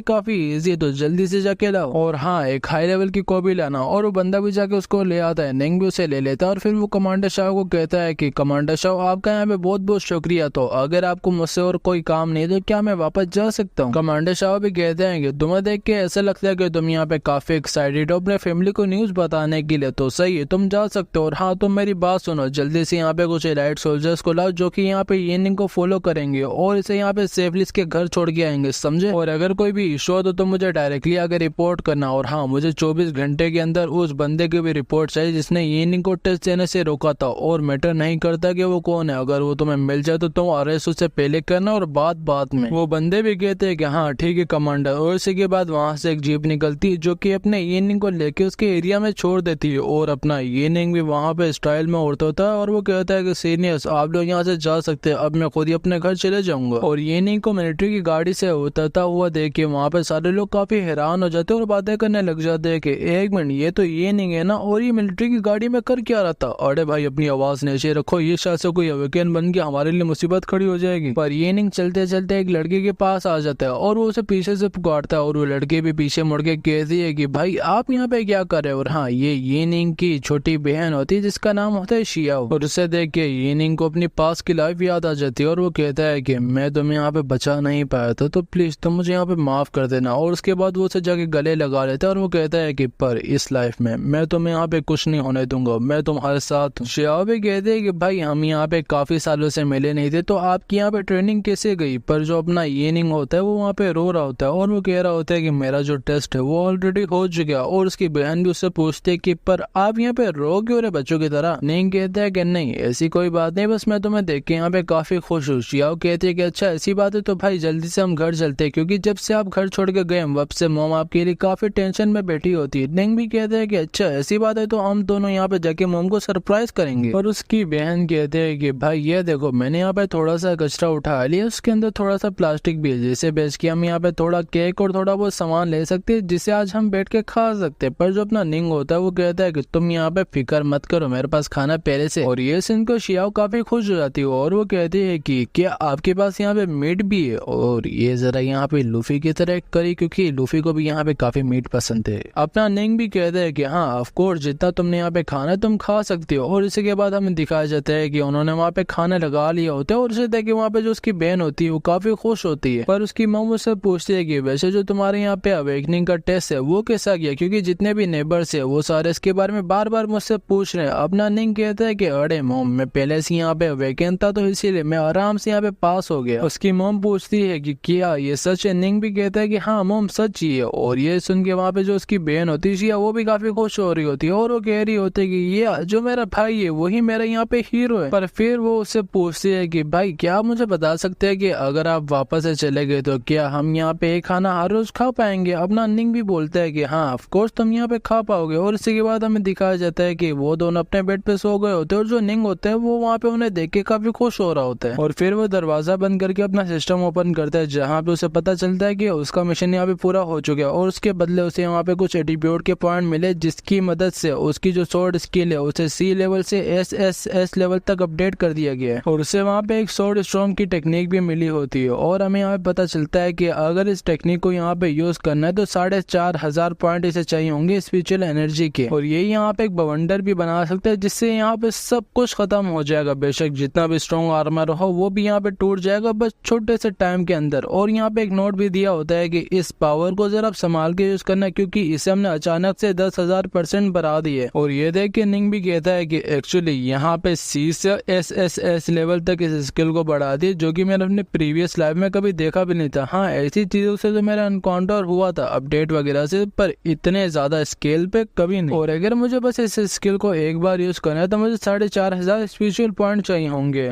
काफी इजी, तो जल्दी से जाके लाओ। और हाँ, एक हाई लेवल की कॉपी लाना। और वो बंदा भी जाके उसको ले आता है। निंग भी उसे ले लेता है और फिर वो कमांडर शाह को कहता है कि कमांडर शाह आपका यहाँ पे बहुत बहुत शुक्रिया, तो अगर आपको मुझसे और कोई काम नहीं तो क्या मैं वापस जा सकता हूँ। कमांडर शाह भी कहते हैं कि तुम्हें देख के ऐसा लगता है कि तुम यहाँ पे काफी एक्साइटेड हो अपने फैमिली को न्यूज बताने के लिए, तो सही है तुम जा सकते हो। और हाँ, तुम मेरी बात सुनो, जल्दी से यहाँ पे कुछ एलाइट सोल्जर्स को लाओ जो कि यहाँ पे ये निंग को फॉलो करेंगे और इसे यहाँ पे सेफली इसके घर छोड़ के आएंगे, समझे। और अगर कोई भी इशू हो तो तुम मुझे डायरेक्टली आगे रिपोर्ट करना। और हाँ, मुझे 24 घंटे के अंदर उस बंदे की भी रिपोर्ट चाहिए जिसने ये निंग को टेस्ट देने से रोका था। और मैटर नहीं करता कि वो कौन है, अगर वो तुम्हें मिल जाए तो तुम अरेस्ट उससे पहले करना और बात में। वो बंदे भी कहते हैं कि हाँ ठीक है कमांडर। और इसी के बाद वहां से एक जीप निकलती है जो कि अपने ये निंग को लेके उसके एरिया में छोड़ देती है। और अपना ये निंग भी वहां पे स्टाइल में उड़ता होता है और वो कहता है कि सीनियर्स आप लोग यहाँ से जा सकते हैं, अब मैं खुद ही अपने घर चले जाऊंगा। और ये निंग को मिलिट्री की गाड़ी से उतरता हुआ देख के वहाँ पे सारे लोग काफी हैरान हो जाते हैं और बातें करने लग जाते हैं कि एक मिनट, ये तो ये निंग है ना, और ये मिलिट्री की गाड़ी में कर क्या रहा था। अरे भाई अपनी आवाज नीचे रखो, ये शायद से कोई अवेकन बन गया, हमारे लिए मुसीबत खड़ी हो जाएगी। पर ये निंग चलते चलते एक लड़के के पास आ जाता है और वो उसे पीछे से पुकारता है। और वो लड़के भी पीछे मुड़ के कहती है कि भाई आप यहाँ पे क्या कर रहे हो। और हाँ, ये निंग की छोटी बहन होती है जिसका नाम होता है शियाओ। और उसे देख के ये निंग को अपनी पास की लाइफ याद आ जाती है और वो कहता है कि मैं तुम्हें यहाँ पे बचा नहीं पाया था, तो प्लीज तुम मुझे यहाँ पे माफ कर देना। और उसके बाद वो उसे जाके गले लगा लेता है और वो कहता है कि पर इस लाइफ में मैं तुम्हें यहाँ पे कुछ नहीं होने दूंगा, मैं तुम्हारे साथ हूँ। शियाओ भी कहते हैं कि भाई हम यहाँ पे काफी सालों से मिले नहीं थे, तो आपकी यहाँ पे ट्रेनिंग कैसे गई। पर जो अपना ये निंग होता है वो वहाँ पे रो रहा होता है और वो कह रहा होता है कि मेरा जो टेस्ट है वो ऑलरेडी हो चुका। और उसकी बहन भी उससे पूछती है कि पर आप यहाँ पे रो क्यों रहे बच्चों की तरह। निंग कहता है कि नहीं ऐसी कोई बात नहीं, बस मैं तुम्हें देख के यहाँ पे काफी खुश हूँ। शियाओ कहती है कि अच्छा ऐसी बात है तो भाई जल्दी से हम घर चलते हैं, क्योंकि जब से आप घर छोड़ के गए वब से मॉम आपके लिए काफी टेंशन में बैठी होती है। निंग भी कहते हैं कि अच्छा ऐसी बात है तो हम दोनों यहाँ पे जाके मॉम को सरप्राइज करेंगे। और उसकी बहन कहते हैं कि भाई ये देखो मैंने यहाँ पे थोड़ा सा कचरा उठा लिया, उसके अंदर थोड़ा सा प्लास्टिक भी है, जिसे बेच के हम यहाँ पे थोड़ा केक और थोड़ा बहुत सामान ले सकते हैं जिसे आज हम बैठ के खा सकते हैं। पर जो अपना निंग होता है वो कहता है कि तुम यहाँ पे फिक्र मत करो, मेरे पास खाना पहले से। और ये सुन को शियाओ काफी खुश हो जाती है और वो कहती है कि क्या आपके पास यहाँ पे मीट भी है। और ये जरा यहाँ पे लूफी की तरह करी, क्योंकि लूफी को भी यहाँ पे काफी मीट पसंद है। अपना निंग भी कहता है कि हाँ ऑफ कोर्स जितना तुमने यहाँ पे खाना है तुम खा सकते हो। और इसी के बाद हमें दिखाया जाता है कि उन्होंने वहाँ पे खाना लगा लिया होता है और उसे देख के वहाँ पे जो उसकी बहन होती है वो काफी खुश होती है। पर उसकी मॉम उससे पूछती है कि वैसे जो तुम्हारे यहाँ पे अवेकनिंग का टेस्ट है वो कैसा गया, क्योंकि जितने भी नेबर्स है वो सारे इसके बारे में बार बार मुझसे पूछ रहे हैं। अपना निंग कहता है कि अरे मॉम मैं पहले से यहाँ पे अवेकन था तो इसीलिए मैं आराम से यहाँ पे पास हो गया। उसकी मॉम पूछती है कि क्या ये सच है। निंग भी कहता है कि हाँ मॉम सच ही है। और ये सुन के वहाँ पे जो उसकी बहन होती है वो भी काफी खुश हो रही होती है और वो कह रही होती है कि ये जो मेरा भाई है वही मेरा यहाँ पे हीरो है। पर फिर वो उससे पूछती है कि भाई क्या आप मुझे बता सकते हैं कि अगर आप वापस से चले गए तो क्या हम यहाँ पे एक खाना हर रोज खा पाएंगे। अपना निंग भी बोलता है कि हाँ ऑफ कोर्स तुम यहाँ पे खा पाओगे। और इसी के बाद हमें दिखाया जाता है कि वो दोनों अपने बेड पे सो गए होते हैं और जो निंग होता है वो वहाँ पे उन्हें देख के काफी खुश हो रहा होता है। और फिर वो दरवाजा बंद करके अपना सिस्टम ओपन करता है जहाँ पे उसे पता चलता है कि उसका मिशन यहाँ पे पूरा हो चुका है और उसके बदले उसे वहाँ पे कुछ एट्रीब्यूट के पॉइंट मिले जिसकी मदद से उसकी जो स्वॉर्ड स्किल है उसे सी लेवल से एस लेवल तक अपडेट कर दिया गया है। और उसे वहाँ पे एक स्वॉर्ड स्टॉर्म की टेक्निक भी मिली होती है और हमें यहाँ पे पता चलता है कि अगर इस टेक्निक को यहाँ पे यूज करना है तो 4500 पॉइंट इसे चाहिए होंगे स्पिरिचुअल एनर्जी के। और ये यहाँ पे एक बवंडर भी बना सकता है जिससे यहाँ पे सब कुछ खत्म हो जाएगा। बेशक जितना भी स्ट्रॉन्ग आर्मर हो वो भी यहाँ पे टूट जाएगा बस छोटे से टाइम के अंदर। और यहाँ पे एक नोट भी दिया होता है कि इस पावर को जरा संभाल के यूज करना क्योंकि इसे हमने अचानक से 10,000% बढ़ा दी है। और ये देख के निंग भी कहता है कि एक्चुअली यहाँ पे सी से एस लेवल तक इस स्किल को बढ़ा दी जो कि मैंने अपने प्रीवियस लाइफ में कभी देखा भी नहीं था। हाँ ऐसी चीजों से तो मेरा एनकाउंटर हुआ था अपडेट वगैरह से, पर इतने ज्यादा स्केल पे कभी नहीं। और अगर मुझे बस इस स्किल को एक बार यूज करना है तो मुझे 4500 स्पिरिचुअल पॉइंट चाहिए होंगे।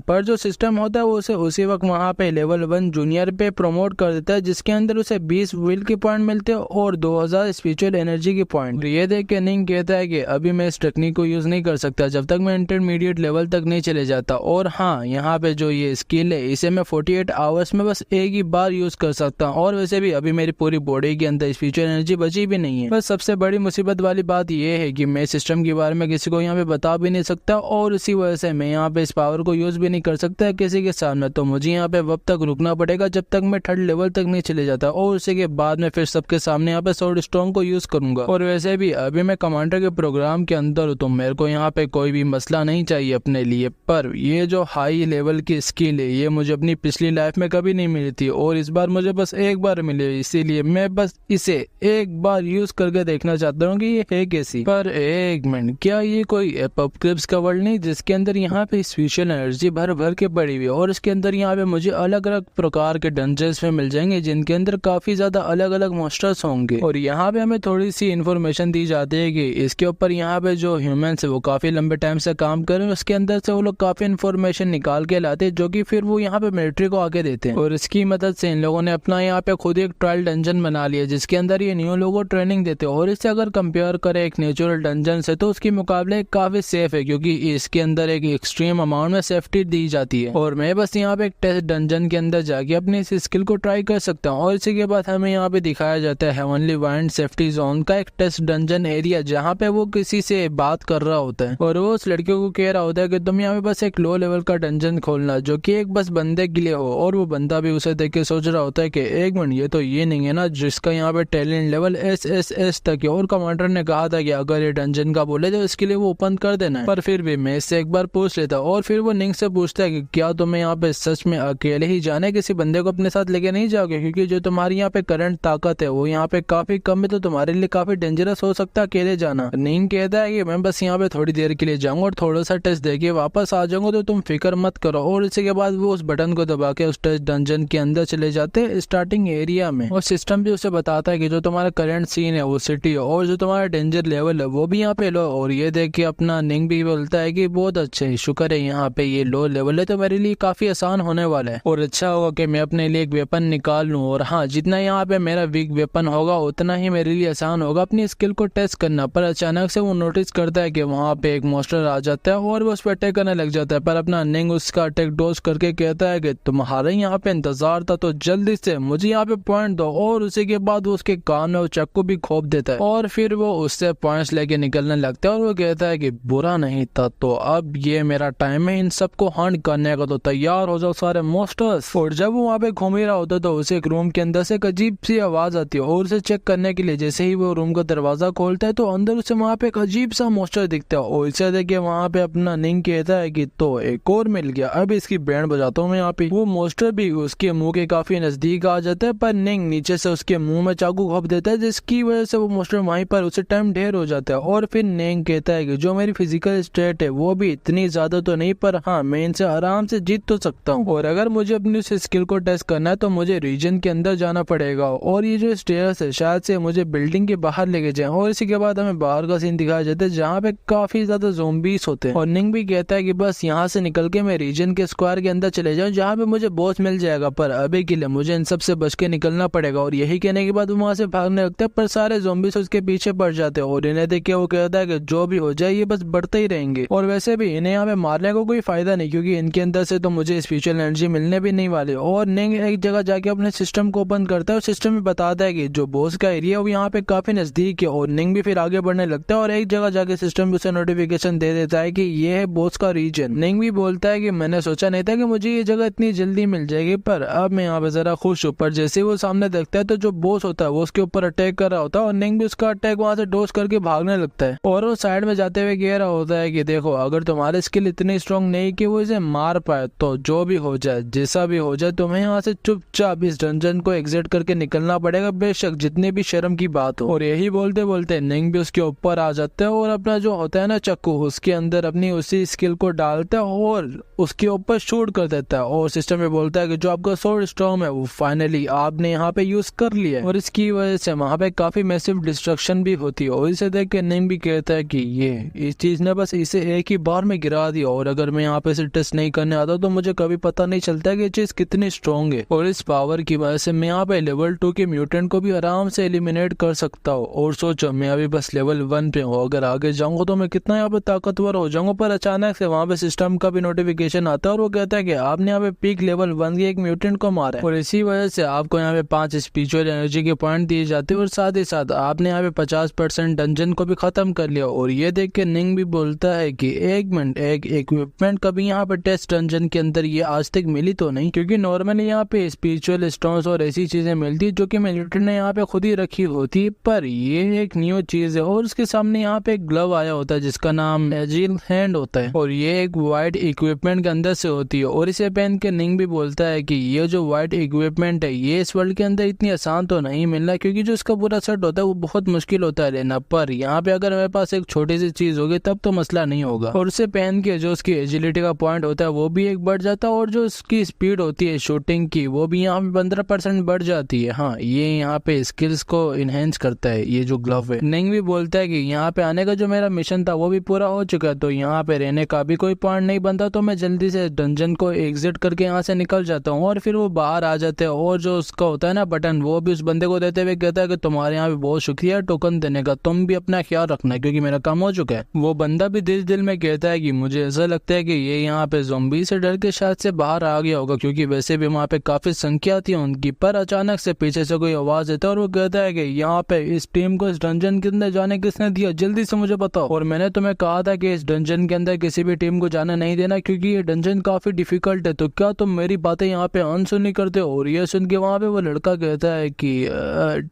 पर जो सिस्टम होता है वो उसे उसी वक्त वहाँ पे लेवल 1 जूनियर पे प्रमोट कर देता है, जिसके अंदर उसे 20 विल के पॉइंट मिलते हैं और 2000 स्पिरिचुअल एनर्जी के पॉइंट। ये देख के निंग कहता है कि अभी मैं इस टेक्निक को यूज नहीं कर सकता जब तक मैं इंटरमीडिएट लेवल तक नहीं चले जाता, और हाँ यहाँ पे जो ये स्किल है इसे मैं 48 आवर्स में बस एक ही बार यूज कर सकता हूँ, और वैसे भी अभी मेरी पूरी बॉडी के अंदर स्पिरिचुअल एनर्जी बची भी नहीं है। बस सबसे बड़ी मुसीबत वाली बात यह है कि मैं सिस्टम के बारे में किसी को यहाँ पे बता भी नहीं सकता, और इसी वजह से मैं यहाँ पे इस पावर को यूज भी नहीं कर सकता किसी के सामने। तो मुझे यहाँ पे वक्त तक रुकना पड़ेगा जब तक मैं 3rd लेवल तक नहीं चले जाता, और उसी के बाद में फिर सबके सामने यहाँ पे सोर्ड स्टोन को यूज करूंगा। और वैसे भी अभी मैं कमांडर के प्रोग्राम के अंदर हूँ तो मेरे को यहाँ पे कोई भी मसला नहीं चाहिए अपने लिए। पर ये जो हाई लेवल की स्किल है ये मुझे अपनी पिछली लाइफ में कभी नहीं मिली थी, और इस बार मुझे बस एक बार मिली, इसीलिए मैं बस इसे एक बार यूज करके देखना चाहता हूँ कि ये है कैसी। पर एक मिनट, क्या ये कोई एपोक्लिप्स का वर्ल्ड नहीं जिसके अंदर यहाँ पे स्पेशल एनर्जी भर भर के पड़ी हुई है, और इसके अंदर यहाँ पे मुझे अलग अलग प्रकार के डंजन्स में मिल जाएंगे जिनके अंदर काफी ज्यादा अलग अलग मॉन्स्टर्स होंगे। और यहाँ पे हमें थोड़ी सी इन्फॉर्मेशन दी जाती है कि इसके ऊपर यहाँ पे जो ह्यूमंस है वो काफी लंबे टाइम से काम कर रहे हैं, उसके अंदर से वो लोग काफी इन्फॉर्मेशन निकाल के लाते हैं जो कि फिर वो यहाँ पे मिलिट्री को आके देते हैं, और इसकी मदद से इन लोगों ने अपना यहाँ पे खुद एक ट्रायल डंजन बना लिया जिसके अंदर ये न्यू लोगों को ट्रेनिंग देते हैं। और इससे अगर कंपेयर करें एक नेचुरल डंजन से तो उसके मुकाबले काफी सेफ है, क्योंकि इसके अंदर एक एक्सट्रीम अमाउंट में सेफ्टी दी जाती है। और मैं बस यहाँ पे एक टेस्ट डंजन के अंदर जाके अपनी इस स्किल को ट्राई कर सकता हूँ। और इसी के बाद हमें यहाँ पे दिखाया जाता है हेवनली वाइंड सेफ्टी जोन का एक टेस्ट डंजन एरिया, जहाँ पे वो किसी से बात कर रहा होता है और वो उस लड़के को कह रहा होता है कि तुम यहाँ पे बस एक लो लेवल का डंजन खोलना जो कि एक बस बंदे के लिए हो। और वो बंदा भी उसे देख के सोच रहा होता है कि एक मिनट, ये तो ये नहीं है ना जिसका यहाँ पे टैलेंट लेवल SSS तक है, और कमांडर ने कहा था कि अगर ये डंजन का बोले तो इसके लिए वो ओपन कर देना है। पर फिर भी मैं इससे एक बार पूछ लेता, और फिर वो निंग से पूछता है कि क्या तुम्हें यहाँ पे सच में अकेले ही जाना है, किसी बंदे को अपने साथ लेके नहीं जाओगे, क्योंकि जो तुम्हारी यहाँ पे करंट ताकत है वो यहाँ पे काफी कम है, तो तुम्हारे लिए काफी डेंजरस हो सकता है अकेले जाना। निंग कहता है कि मैं बस यहाँ पे थोड़ी देर के लिए जाऊंगा और थोड़ा सा टेस्ट देके वापस आ जाऊंगा, तो तुम फिक्र मत करो। और इसी के बाद वो उस बटन को दबा के उस टेस्ट डंजन के अंदर चले जाते हैं स्टार्टिंग एरिया में, और सिस्टम भी उसे बताता है कि जो तुम्हारा करंट सीन है वो सिटी है, और जो तुम्हारा डेंजर लेवल है वो भी यहाँ पे लो। और ये देख के अपना निंग भी बोलता है कि बहुत अच्छे, शुक्र है यहाँ पे ये लो लेवल है तो मेरे लिए काफी आसान होने वाला है, और अच्छा होगा कि मैं अपने लिए एक वेपन निकाल लूँ। और हाँ, जितना यहाँ पे मेरा वीक वेपन होगा उतना ही मेरे लिए आसान होगा अपनी स्किल को टेस्ट करना। पर अचानक से वो नोटिस करता है कि वहाँ पे एक मॉन्स्टर आ जाता है और वो उस पर अटैक करने लग जाता है। पर अपना निंग उसका अटैक डोज करके कहता है कि तुम्हारे यहाँ पे इंतजार था तो जल्दी से मुझे यहाँ पे पॉइंट दो, और उसी के बाद वो उसके कान में वो चक्कू भी खोप देता है, और फिर वो उससे पॉइंट्स लेके निकलने लगता है। और वो कहता है कि बुरा नहीं था, तो अब ये मेरा टाइम है इन सबको हंट करने का, तो तैयार हो जाओ सारे मॉन्स्टर्स। और जब वो वहाँ पे घूम ही रहा होता है तो उसे एक रूम के अंदर से एक अजीब सी आवाज आती है, और उसे चेक करने के लिए जैसे ही वो रूम का दरवाजा खोलता है तो अंदर उसे वहाँ पे एक अजीब सा मॉन्स्टर दिखता है। और इसे देखिए वहाँ पे अपना निंग कहता है कि तो एक और मिल गया, अब इसकी बैंड बजाता हूँ मैं यहाँ पे। वो मॉन्स्टर भी उसके मुंह के काफी नजदीक आ जाता है, पर निंग नीचे से उसके मुंह में चाकू घोप देता है, जिसकी वजह से वो मॉन्स्टर वहीं पर उसे टाइम ढेर हो जाता है। और फिर निंग कहता है कि जो मेरी फिजिकल स्टेट है वो भी इतनी ज्यादा तो नहीं, पर हाँ मैं इनसे आराम से जीत तो सकता हूँ, और अगर मुझे अपनी उस स्किल को टेस्ट करना है तो मुझे रीजन के अंदर जाना पड़ेगा, और ये जो स्टेयर्स है शायद से मुझे बिल्डिंग के बाहर लेके जाए। और इसी के बाद हमें बाहर का सीन दिखाया जाता है जहाँ पे काफी ज्यादा ज़ोंबीज होते हैं, और निंग भी कहता है कि बस यहाँ से निकल के मैं रीजन के स्क्वायर के अंदर चले जाऊँ जहाँ पे मुझे बॉस मिल जाएगा, पर अभी के लिए मुझे इन सब से बच के निकलना पड़ेगा। और यही कहने के बाद वो वहाँ से भागने लगता है, पर सारे ज़ोंबीज उसके पीछे पड़ जाते हैं, और इन्हें देख के वो कहता है कि जो भी हो जाए ये बस बढ़ते ही रहेंगे, और वैसे भी इन्हें यहाँ पे मारने को कोई फायदा नहीं, क्योंकि इनके अंदर से तो मुझे स्पिरिचुअल एनर्जी मिलने भी नहीं वाले। और निंग एक जगह जाके अपने सिस्टम को ओपन करता है, और सिस्टम में बताता है कि जो बॉस का एरिया है वो यहाँ पे काफी नजदीक है, और निंग भी फिर आगे बढ़ने लगता है, और एक जगह जाके सिस्टम उसे नोटिफिकेशन दे देता है कि ये है बॉस का रीजन। निंग भी बोलता है कि मैंने सोचा नहीं था कि मुझे ये जगह इतनी जल्दी मिल जाएगी, पर अब मैं यहाँ पे जरा खुश हूँ। पर जैसे वो सामने देखता है तो जो बॉस होता है वो उसके ऊपर अटैक कर रहा होता है, और निंग भी उसका अटैक वहाँ से डोज करके भागने लगता है, और वो साइड में जाते हुए कह रहा होता है कि देखो अगर तुम्हारी स्किल इतनी स्ट्रॉन्ग नहीं कि वो इसे मार पाए तो जो भी हो जाए जैसा भी हो जाए तुम्हें यहाँ से चुपचाप इस डंजन को एग्जिट करके निकलना पड़ेगा, बेशक जितनी भी शर्म की बात हो। और यही बोलते बोलते निंग भी उसके ऊपर आ जाता है, और अपना जो होता है ना चक्कू उसके अंदर अपनी उसी स्किल को डालता है और उसके ऊपर शूट कर देता है, और सिस्टम में बोलता है कि जो आपका सोर्ड स्टॉर्म है वो फाइनली आपने यहाँ पे यूज कर लिया है, और इसकी वजह से वहाँ पे काफी मैसिव डिस्ट्रक्शन भी होती है। और इसे देख के निंग भी कहता है कि ये इस चीज ने बस इसे एक ही बार में गिरा दिया, और अगर मैं यहाँ पे इसे टेस्ट नहीं करने आता तो मुझे कभी पता नहीं चलता कि ये चीज कितनी स्ट्रॉन्ग है। और इस पावर की वजह से मैं यहाँ पे लेवल 2 के म्यूटेंट को भी आराम से एलिमिनेट कर सकता हूँ। और सोचो मैं अभी बस लेवल 1 पे हूँ, अगर आगे जाऊंगा तो मैं कितना यहाँ पे ताकतवर हो जाऊंगा। पर अचानक से वहाँ पे सिस्टम का भी नोटिफिकेशन आता है और वो कहता है कि आपने यहाँ पे पीक लेवल 1 के एक म्यूटेंट को मारा है, और इसी वजह से आपको यहाँ पे 5 स्पिरिचुअल एनर्जी के पॉइंट दिए जाते हैं, और साथ ही साथ आपने यहाँ पे 50% डंजन को भी खत्म कर लिया। और ये देख के निंग भी बोलता है कि एक मिनट, एक इक्विपमेंट कभी यहाँ पे टेस्ट डंजन के अंदर ये आज तक मिली तो नहीं, क्योंकि नॉर्मली यहाँ पे स्पिरिचुअल स्टोन्स और ऐसी चीजें मिलती जो कि मिलिट्री ने यहाँ पे खुद ही रखी होती, पर ये एक न्यू चीज है। और उसके सामने यहाँ पे एक ग्लव आया होता है जिसका नाम एजिल हैंड होता है, और ये एक वाइट इक्विपमेंट के अंदर से होती है। और इसे पहन के निंग भी बोलता है कि ये जो वाइट इक्विपमेंट है ये इस वर्ल्ड के अंदर इतनी आसान तो नहीं मिलना, क्योंकि जो इसका पूरा सेट होता है वो बहुत मुश्किल होता है लेना, पर यहाँ पे अगर मेरे पास एक छोटी सी चीज होगी तब तो मसला नहीं होगा। और उसे पहन के जो उसकी एजिलिटी का पॉइंट होता है वो भी एक बढ़ जाता है, और जो उसकी स्पीड होती है शूटिंग की वो भी यहाँ पे 15% बढ़ जाती है। हाँ, ये यहाँ पे स्किल्स को इनहेंस करता है ये जो ग्लव है। निंग भी बोलता है कि यहाँ पे आने का जो मेरा मिशन था वो भी पूरा हो चुका है, तो यहाँ पे रहने का भी कोई पॉइंट नहीं बनता, तो मैं जल्दी से डंजन को एग्जिट करके यहाँ से निकल जाता हूँ। और फिर वो बाहर आ जाते हैं, और जो उसका होता है ना बटन वो भी उस बंदे को देते हुए कहता है कि तुम्हारे यहाँ पे बहुत शुक्रिया टोकन देने का, तुम भी अपना ख्याल रखना क्योंकि मेरा काम हो चुका है। वो बंदा भी दिल में कहता है कि मुझे ऐसा लगता है कि ये यहाँ पे ज़ॉम्बी से डर के शायद से बाहर आ गया होगा, क्योंकि वैसे भी वहाँ पे काफी संख्या थी उनकी। पर अचानक से पीछे से कोई आवाज देता है और वो कहता है कि यहाँ पे इस टीम को इस डंजन के अंदर जाने किसने दिया, जल्दी से मुझे बताओ। और मैंने तुम्हें कहा था कि इस डंजन के अंदर किसी भी टीम को जाना नहीं देना, क्योंकि ये डंजन काफी डिफिकल्ट है, तो क्या तुम मेरी बातें यहाँ पे अनसुनी करते हो। और ये सुन के वहाँ पे वो लड़का कहता है कि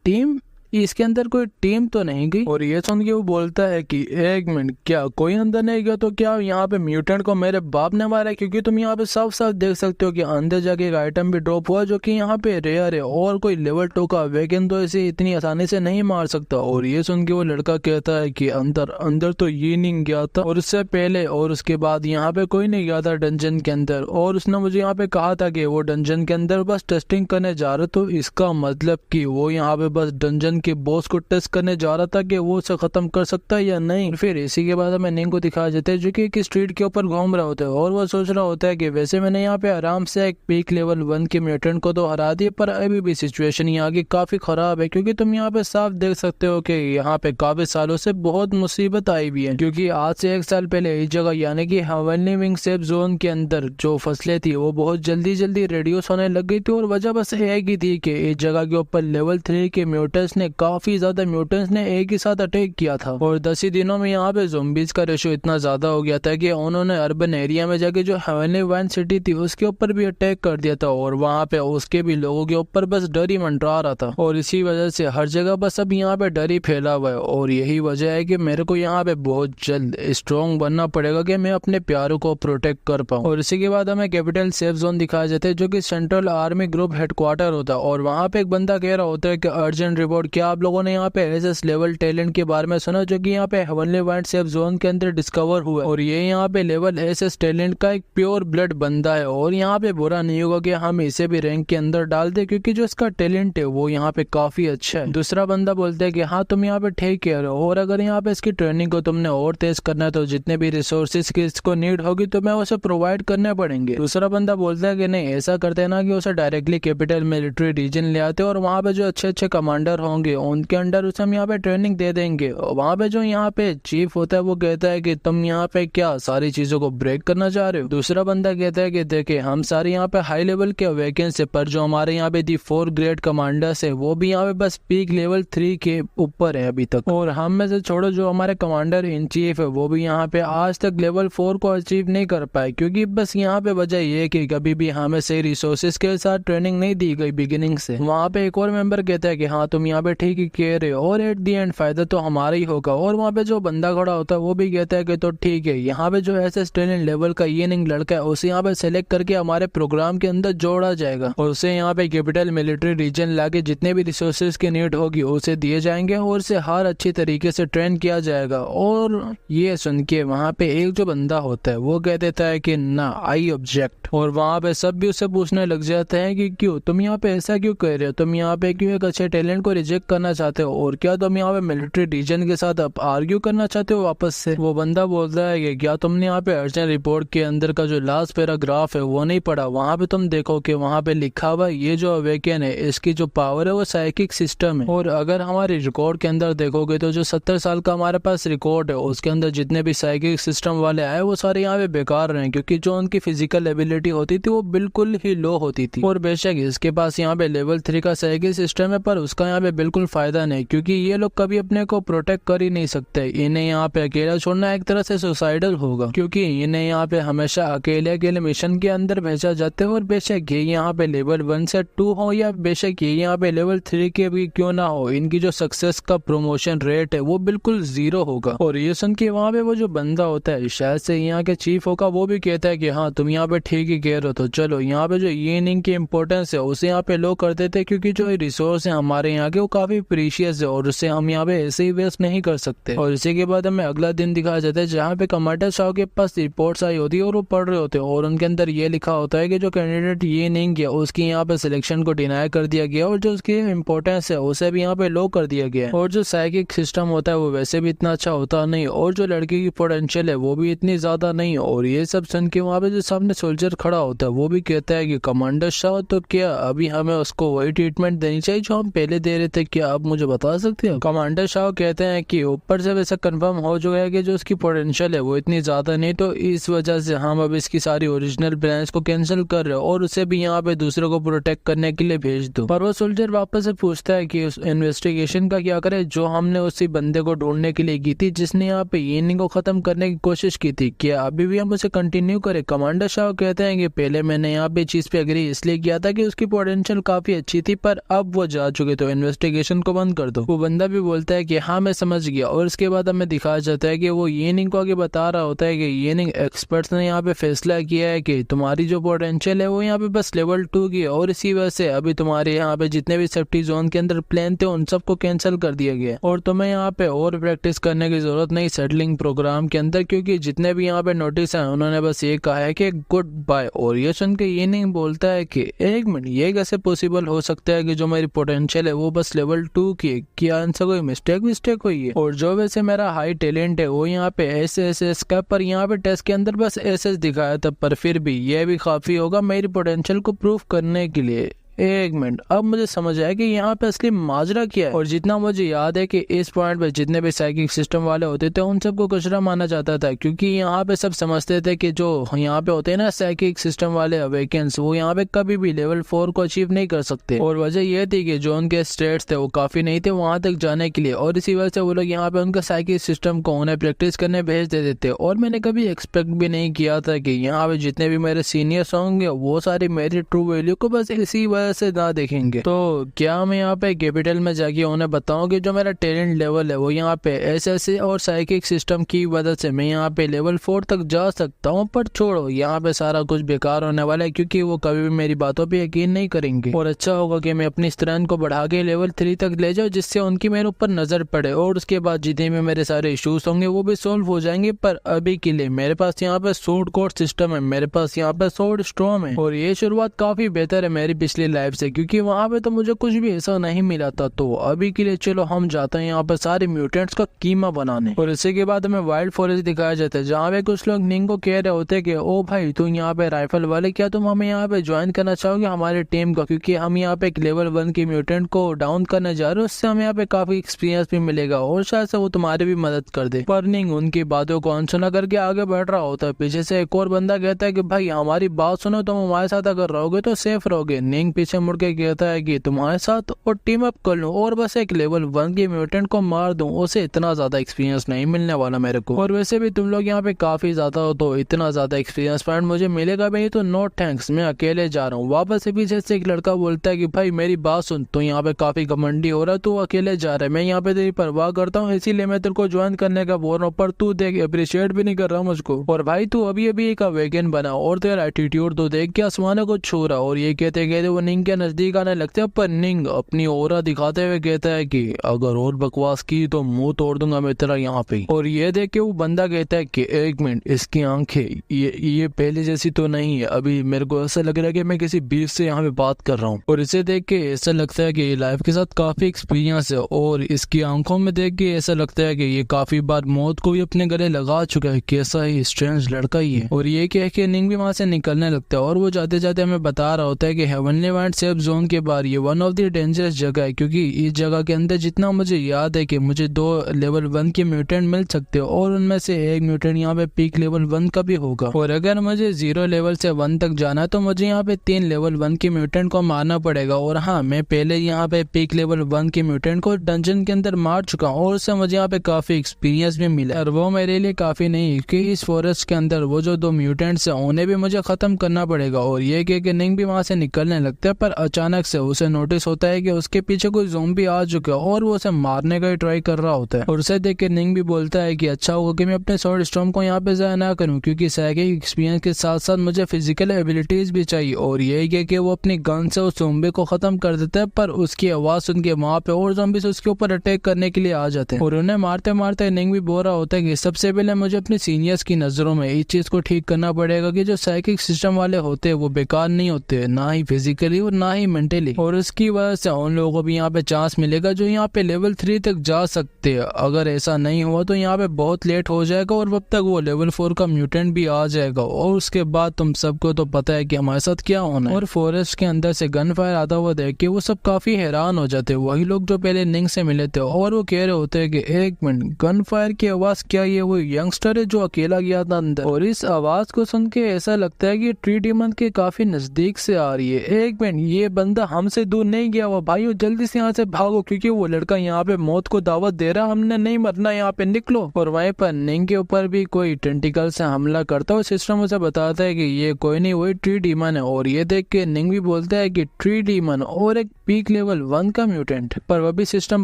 टीम, इसके अंदर कोई टीम तो नहीं गई। और ये सुन के वो बोलता है कि एक मिनट, क्या कोई अंदर नहीं गया तो क्या यहाँ पे म्यूटेंट को मेरे बाप ने मारा है, क्योंकि तुम यहाँ पे साफ साफ देख सकते हो कि अंदर जाके एक आइटम भी ड्रॉप हुआ जो कि यहाँ पे रेयर है, और कोई लेवल 2 का वेगन तो इसे इतनी आसानी से नहीं मार सकता। और ये सुन के वो लड़का कहता है कि अंदर तो ये नहीं गया था, और उससे पहले और उसके बाद यहाँ पे कोई नहीं गया था डंजन के अंदर, और उसने मुझे यहाँ पे कहा था कि वो डंजन के अंदर बस टेस्टिंग करने जा रहे, तो इसका मतलब कि वो यहाँ पे बस डंजन के बॉस को टेस्ट करने जा रहा था कि वो उसे खत्म कर सकता है या नहीं। फिर इसी के बाद हमें निंग को दिखाया जाता है जो कि एक स्ट्रीट के ऊपर घूम रहा होता है, और वो सोच रहा होता है कि वैसे मैंने यहाँ पे आराम से एक पीक लेवल 1 के म्यूटेंट को तो हरा दिया, पर अभी भी सिचुएशन यहाँ की काफी खराब है, क्योंकि तुम यहाँ पे साफ देख सकते हो कि यहाँ पे काफी सालों से बहुत मुसीबत आई हुई है। क्योंकि आज से 1 साल पहले इस जगह यानी कि हेवनली विंग सेफ जोन के अंदर जो फसलें थी वो बहुत जल्दी रिड्यूस होने लग गई थी, और वजह बस एक ही थी कि इस जगह के ऊपर लेवल 3 के म्यूटेंट्स ने काफी ज्यादा म्यूटेंट्स ने एक ही साथ अटैक किया था। और 10 ही दिनों में यहाँ पे ज़ॉम्बीज का रेशो इतना ज्यादा हो गया था कि उन्होंने अर्बन एरिया में जाके जो हेवनली वाइन सिटी थी उसके ऊपर भी अटैक कर दिया था, और वहाँ पे उसके भी लोगों के ऊपर बस डर ही मंडरा रहा था। और इसी वजह से हर जगह बस अब यहाँ पे डर ही फैला हुआ है, और यही वजह है कि मेरे को यहाँ पे बहुत जल्द स्ट्रॉन्ग बनना पड़ेगा कि मैं अपने प्यारों को प्रोटेक्ट कर पाऊँ। और इसी के बाद हमें कैपिटल सेफ जोन दिखाया जाता है जो कि सेंट्रल आर्मी ग्रुप हेडक्वार्टर होता है, और वहाँ पे एक बंदा कह रहा होता है कि अर्जेंट रिपोर्ट, क्या आप लोगों ने यहाँ पे एसएस लेवल टैलेंट के बारे में सुना जो कि यहाँ पे हेवनली वाइल्ड सेफ जोन के अंदर डिस्कवर हुआ है। और ये यहाँ पे लेवल एसएस टैलेंट का एक प्योर ब्लड बंदा है, और यहाँ पे बुरा नहीं होगा कि हम इसे भी रैंक के अंदर डाल दे, क्योंकि जो इसका टैलेंट है वो यहाँ पे काफी अच्छा है। दूसरा बंदा बोलता है कि हाँ तुम यहाँ पे ठीक कह रहे हो, और अगर यहाँ पे इसकी ट्रेनिंग को तुमने और तेज करना है तो जितने भी रिसोर्सेज की इसको नीड होगी तो मैं उसे प्रोवाइड करने पड़ेंगे। दूसरा बंदा बोलता है कि नहीं, ऐसा करते हैं ना कि उसे डायरेक्टली कैपिटल मिलिट्री रीजन ले आते और वहाँ पे जो अच्छे कमांडर होंगे उनके अंडर उसे हम यहाँ पे ट्रेनिंग दे देंगे। वहाँ पे जो यहाँ पे चीफ होता है वो कहता है कि तुम यहाँ पे क्या सारी चीजों को ब्रेक करना चाह रहे हो। दूसरा बंदा कहता है कि देखे हम सारे यहाँ पे हाई लेवल के वैकेंसी है, पर जो हमारे यहाँ पे दी 4 ग्रेड कमांडर्स है वो भी यहाँ पे बस पीक लेवल 3 के ऊपर है अभी तक, और हम में से छोड़ो जो हमारे कमांडर इन चीफ है वो भी यहाँ पे आज तक लेवल 4 को अचीव नहीं कर पाए, क्योंकि बस यहाँ पे वजह ये कि कभी भी हमें सही रिसोर्सेज के साथ ट्रेनिंग नहीं दी गई बिगिनिंग से। वहाँ पे एक और मेंबर कहता है कि हाँ तुम यहाँ पे ठीक ही कह रहे हो, और एट दी एंड फायदा तो हमारा ही होगा। और वहाँ पे जो बंदा खड़ा होता है वो भी कहता है कि तो ठीक है, यहाँ पे जो एसएस टैलेंट लेवल का ये नहीं लड़का है उसे यहाँ पे सेलेक्ट करके हमारे प्रोग्राम के अंदर जोड़ा जाएगा, और उसे यहाँ पे कैपिटल मिलिट्री रीजन लाके जितने भी रिसोर्सेज की नीड होगी उसे दिए जाएंगे, और उसे हर अच्छी तरीके से ट्रेन किया जाएगा। और ये सुन के वहाँ पे एक जो बंदा होता है वो कह देता है कि ना, आई ऑब्जेक्ट। और वहाँ पे सब भी उससे पूछने लग जाते हैं कि क्यों तुम यहाँ पे ऐसा क्यों कह रहे हो, तुम यहाँ पे क्यों एक अच्छे टैलेंट को रिजेक्ट करना चाहते हो और क्या तुम यहाँ पे मिलिट्री रीजन के साथ अब आर्ग्यू करना चाहते हो वापस से। वो बंदा बोलता है कि क्या तुमने यहाँ पे अर्जेंट रिपोर्ट के अंदर का जो लास्ट पैराग्राफ है वो नहीं पढ़ा। वहाँ पे तुम देखो कि वहाँ पे लिखा हुआ ये जो अवेकन है इसकी जो पावर है वो साइकिक सिस्टम है। और अगर हमारे रिकॉर्ड के अंदर देखोगे तो जो 70 साल का हमारे पास रिकॉर्ड है उसके अंदर जितने भी साइकिक सिस्टम वाले आए वो सारे यहाँ पे बेकार रहे, क्योंकि जो उनकी फिजिकल एबिलिटी होती थी वो बिल्कुल ही लो होती थी। और बेशक इसके पास यहाँ पे लेवल 3 का साइकिक सिस्टम है पर उसका यहाँ पे बिल्कुल फायदा नहीं, क्योंकि ये लोग कभी अपने को प्रोटेक्ट कर ही नहीं सकते। इन्हें यहाँ पे अकेला छोड़ना एक तरह से सुसाइडल होगा, क्योंकि इन्हें यहाँ पे हमेशा अकेले अकेले मिशन के अंदर भेजा जाता है। और बेशक ये यहाँ पे लेवल 1 से 2 हो या बेशक ये यहाँ पे लेवल 3 के भी क्यों ना हो, इनकी जो सक्सेस का प्रमोशन रेट है वो बिल्कुल 0 होगा। और ये सुन के वहाँ पे वो जो बंदा होता है शायद से यहाँ के चीफ होगा, वो भी कहता है कि हाँ तुम यहाँ पे ठीक ही कह रहे हो, तो चलो यहाँ पे जो येनिंग की इम्पोर्टेंस है उसे यहाँ पे लो कर देते, क्योंकि जो रिसोर्स है हमारे यहाँ के वो काफी प्रीशियस है और उसे हम यहाँ पे ऐसे ही वेस्ट नहीं कर सकते। और इसी के बाद हमें अगला दिन दिखाया जाता है जहाँ पे कमांडर शाह के पास रिपोर्ट्स आई होती है और वो पढ़ रहे होते हैं और उनके अंदर ये लिखा होता है कि जो कैंडिडेट ये नहीं किया उसकी यहाँ पे सिलेक्शन को डिनाई कर दिया गया और जो उसकी इम्पोर्टेंस है उसे भी यहाँ पे लो कर दिया गया। और जो साइकिक सिस्टम होता है वो वैसे भी इतना अच्छा होता नहीं और जो लड़की की पोटेंशियल है वो भी इतनी ज्यादा नहीं। और ये सब सुन के वहाँ पे जो सामने सोल्जर खड़ा होता है वो भी कहता है कि कमांडर शाह तो क्या अभी हमें उसको वही ट्रीटमेंट देनी चाहिए जो हम पहले दे रहे थे, क्या आप मुझे बता सकते हो। कमांडर शाह कहते हैं कि ऊपर से वैसा कंफर्म हो चुका है कि जो उसकी पोटेंशियल है वो इतनी ज्यादा नहीं, तो इस वजह से हम अब इसकी सारी ओरिजिनल प्लान्स को कैंसिल कर रहे हो और उसे भी यहाँ पे दूसरे को प्रोटेक्ट करने के लिए भेज दो। पर वो सोल्जर वापस से पूछता है कि उस इन्वेस्टिगेशन का क्या करे जो हमने उसी बंदे को ढूंढने के लिए की थी जिसने यहाँ पे येनिंग को खत्म करने की कोशिश की थी, क्या अभी भी हम उसे कंटिन्यू करें। कमांडर शाह कहते हैं कि पहले मैंने यहाँ पे चीज पे एग्री इसलिए किया था कि उसकी पोटेंशियल काफी अच्छी थी, पर अब वो जा चुके तो इन्वेस्टिगेशन को बंद कर दो। वो बंदा भी बोलता है कि हाँ मैं समझ गया। और इसके बाद हमें दिखाया जाता है कि वो येनिंग को आगे बता रहा होता है कि येनिंग एक्सपर्ट्स ने यहाँ पे फैसला किया है कि तुम्हारी जो पोटेंशियल है वो यहाँ पे बस लेवल 2 की है और इसी वजह से अभी तुम्हारे यहाँ पे जितने भी सेफ्टी जोन के अंदर प्लान थे उन सबको कैंसिल कर दिया गया और तुम्हें यहाँ पे और प्रैक्टिस करने की जरूरत नहीं सेटलिंग प्रोग्राम के अंदर, क्योंकि जितने भी यहाँ पे नोटिस है उन्होंने बस ये कहा है कि गुड बाय। और ये सुन के ये नहीं बोलता है कि एक मिनट ये कैसे पॉसिबल हो सकता है कि जो मेरी पोटेंशियल है वो बस लेवल 2 की है, क्या इनसे कोई मिस्टेक हुई है। और जो वैसे मेरा हाई टैलेंट है वो यहाँ पे एस का, पर यहाँ पे टेस्ट के अंदर बस एस दिखाया था, पर फिर भी ये भी काफी होगा मेरी पोटेंशियल को प्रूफ करने के लिए। एक मिनट अब मुझे समझ आया कि यहाँ पे असली माजरा क्या है। और जितना मुझे याद है कि इस पॉइंट पे जितने भी साइकिक सिस्टम वाले होते थे उन सबको कचरा माना जाता था, क्योंकि यहाँ पे सब समझते थे कि जो यहाँ पे होते हैं ना साइकिक सिस्टम वाले अवेकेंस वो यहाँ पे कभी भी लेवल 4 को अचीव नहीं कर सकते। और वजह यह थी कि जो उनके स्टेट्स थे वो काफी नहीं थे वहां तक जाने के लिए और इसी वजह से वो लोग यहाँ पे उनका साइकिक सिस्टम को उन्हें प्रैक्टिस करने भेज देते थे। और मैंने कभी एक्सपेक्ट भी नहीं किया था कि यहाँ पे जितने भी मेरे सीनियर्स होंगे वो सारी मेरी ट्रू वैल्यू को बस इसी वजह से ना देखेंगे। तो क्या मैं यहाँ पे कैपिटल में जाके उन्हें बताऊं कि जो मेरा टैलेंट लेवल है वो यहाँ पे एस और साइकिक सिस्टम की वजह से मैं यहाँ पे लेवल 4 तक जा सकता हूँ। पर छोड़ो यहाँ पे सारा कुछ बेकार होने वाला है, क्योंकि वो कभी भी मेरी बातों पे यकीन नहीं करेंगे। और अच्छा होगा कि मैं अपनी स्ट्रेंथ को बढ़ा के लेवल 3 तक ले जाऊँ जिससे उनकी मेरे ऊपर नजर पड़े और उसके बाद जितने भी मेरे सारे इश्यूज होंगे वो भी सोल्व हो जाएंगे। पर अभी के लिए मेरे पास यहाँ पे सूट कोड सिस्टम है, मेरे पास यहाँ पे सोर्ड स्टॉर्म है और ये शुरुआत काफी बेहतर है मेरी पिछली लाइफ से, क्योंकि वहाँ पे तो मुझे कुछ भी ऐसा नहीं मिला था। तो अभी के लिए चलो हम जाते हैं यहाँ पे सारे म्यूटेंट्स का कीमा बनाने। और इसी के बाद हमें वाइल्ड फॉरेस्ट दिखाया जाता है जहाँ पे कुछ लोग निंग को कह रहे होते कि ओ भाई तुम यहाँ पे राइफल वाले क्या तुम हमें यहाँ पे ज्वाइन करना चाहोगे हमारे टीम को, क्योंकि हम यहाँ पे एक लेवल 1 की म्यूटेंट को डाउन करने जा रहे हैं, उससे हमें यहाँ पे काफी एक्सपीरियंस भी मिलेगा और शायद से वो तुम्हारी भी मदद कर दे। पर निंग उनकी बातों को अनसुना करके आगे बढ़ रहा होता है। पीछे से एक और बंदा कहता है कि भाई हमारी बात सुनो, तुम हमारे साथ अगर रहोगे तो सेफ रहोगे। निंग पीछे मुड़ के कहता है कि तुम्हारे साथ और टीम अप कर लूं और बस एक लेवल 1 की म्यूटेंट को मार दूं, उसे इतना ज्यादा एक्सपीरियंस नहीं मिलने वाला मेरे को। और वैसे भी तुम लोग यहाँ पे काफी ज्यादा हो तो इतना ज्यादा एक्सपीरियंस पॉइंट मुझे मिलेगा भी नहीं, तो नो थैंक्स मैं अकेले जा रहा हूँ। वापस से पीछे से एक लड़का बोलता है कि भाई मेरी बात सुन, तू यहाँ पे काफी घमंडी हो रहा है, तू अकेले जा रहा है, मैं यहाँ पे तेरी परवाह करता हूँ इसीलिए मैं तेरे को ज्वाइन करने का बोल रहा हूँ, पर तू देख अप्रिशिएट भी नहीं कर रहा मुझको। और भाई तू अभी अभी एक अवेकन बना और तेरा एटीट्यूड तो देख के आसमानों को छू रहा। और ये कहते कहते वो निंग के नजदीक आने लगते हैं, पर निंग अपनी ओरा दिखाते हुए कहता है कि अगर और बकवास की तो मुंह तोड़ दूंगा मैं तेरा यहाँ पे। और ये देख के वो बंदा कहता है कि एक मिनट, इसकी आंखें ये पहले जैसी तो नहीं है, अभी मेरे को ऐसा लग रहा है कि मैं किसी बीच से यहाँ पे बात कर रहा हूँ। और इसे देख के ऐसा लगता है कि लाइफ के साथ काफी एक्सपीरियंस है, और इसकी आंखों में देख के ऐसा लगता है कि ये काफी बार मौत को भी अपने गले लगा चुका है, कैसा ही स्ट्रेंज लड़का ही है। और ये कह के निंग भी वहां से निकलने लगता है, और वो जाते जाते हमें बता रहा होता है कि हेवनली वाइल्ड सेफ जोन के बाहर ये वन ऑफ द डेंजरस जगह है, क्योंकि इस जगह के अंदर जितना मुझे याद है कि मुझे 2 लेवल 1 के म्यूटेंट मिल सकते हो, और उनमें से एक म्यूटेंट यहाँ पे पीक लेवल 1 का भी होगा। और अगर मुझे 0 लेवल से 1 तक जाना है तो मुझे यहाँ पे 3 लेवल 1 के म्यूटेंट को मारना पड़ेगा। और हाँ, मैं पहले यहाँ पे पीक लेवल 1 के म्यूटेंट को डंजन के अंदर मार चुका हूँ, और उससे मुझे यहाँ पे काफी एक्सपीरियंस भी मिला। और वो मेरे लिए काफी नहीं, क्योंकि इस फॉरेस्ट के अंदर वो जो 2 म्यूटेंट्स है उन्हें भी मुझे खत्म करना पड़ेगा। और ये कह के निंग भी वहां से निकलने लगता है, पर अचानक से उसे नोटिस होता है कि उसके पीछे कोई ज़ॉम्बी आ चुका है, और वो उसे मारने का ही ट्राई कर रहा होता है। और उसे देख के निंग भी बोलता है कि अच्छा होगा कि मैं अपने सॉर्ड स्टॉर्म को यहाँ पे जाया ना करूँ, क्योंकि साइकिक एक्सपीरियंस के साथ साथ मुझे फिजिकल एबिलिटीज भी चाहिए। और यही कह के वो अपनी गन से उस ज़ॉम्बी को खत्म कर देता है, पर उसकी आवाज सुन के वहां पे और ज़ॉम्बीज़ उसके ऊपर अटैक करने के लिए आ जाते हैं। और उन्हें मारते मारते निंग भी बोल रहा होता है कि सबसे पहले मुझे अपने सीनियर्स की नजरों में इस चीज को ठीक करना पड़ेगा कि जो साइकिक सिस्टम वाले होते हैं वो बेकार नहीं होते, ना ही फिजिकली और ना ही मेंटली। और उसकी वजह से उन लोगों को भी यहाँ पे चांस मिलेगा जो यहाँ पे लेवल 3 तक जा सकते हैं। अगर ऐसा नहीं हुआ तो यहाँ पे बहुत लेट हो जाएगा, और तब तक वो लेवल 4 का म्यूटेंट भी आ जाएगा, और उसके बाद तुम सबको तो पता है कि हमारे साथ क्या होना है। और फॉरेस्ट के अंदर से गन फायर आता हुआ देख के वो सब काफी हैरान हो जाते हैं, वही लोग जो पहले निंग से मिले थे। और वो कह रहे होते हैं कि एक मिनट, गन फायर की आवाज क्या ये वो यंगस्टर है जो अकेला गया था अंदर? और इस आवाज को सुन के ऐसा लगता है कि ट्री डीमन के काफी नजदीक से आ रही है। एक मिनट, ये बंदा हमसे दूर नहीं गया हुआ भाइयों, जल्दी से यहाँ से भागो, क्योंकि वो लड़का यहाँ पे मौत को दावत दे रहा, हमने नहीं मरना, यहाँ पे निकलो। और वहीं पर निंग के ऊपर भी कोई टेंटिकल से हमला करता है, सिस्टम उसे बताता है कि ये कोई नहीं, वही ट्री डीमन है। और ये देख के निंग भी बोलता है कि ट्री डीमन और एक पीक लेवल 1 का म्यूटेंट, पर वह भी सिस्टम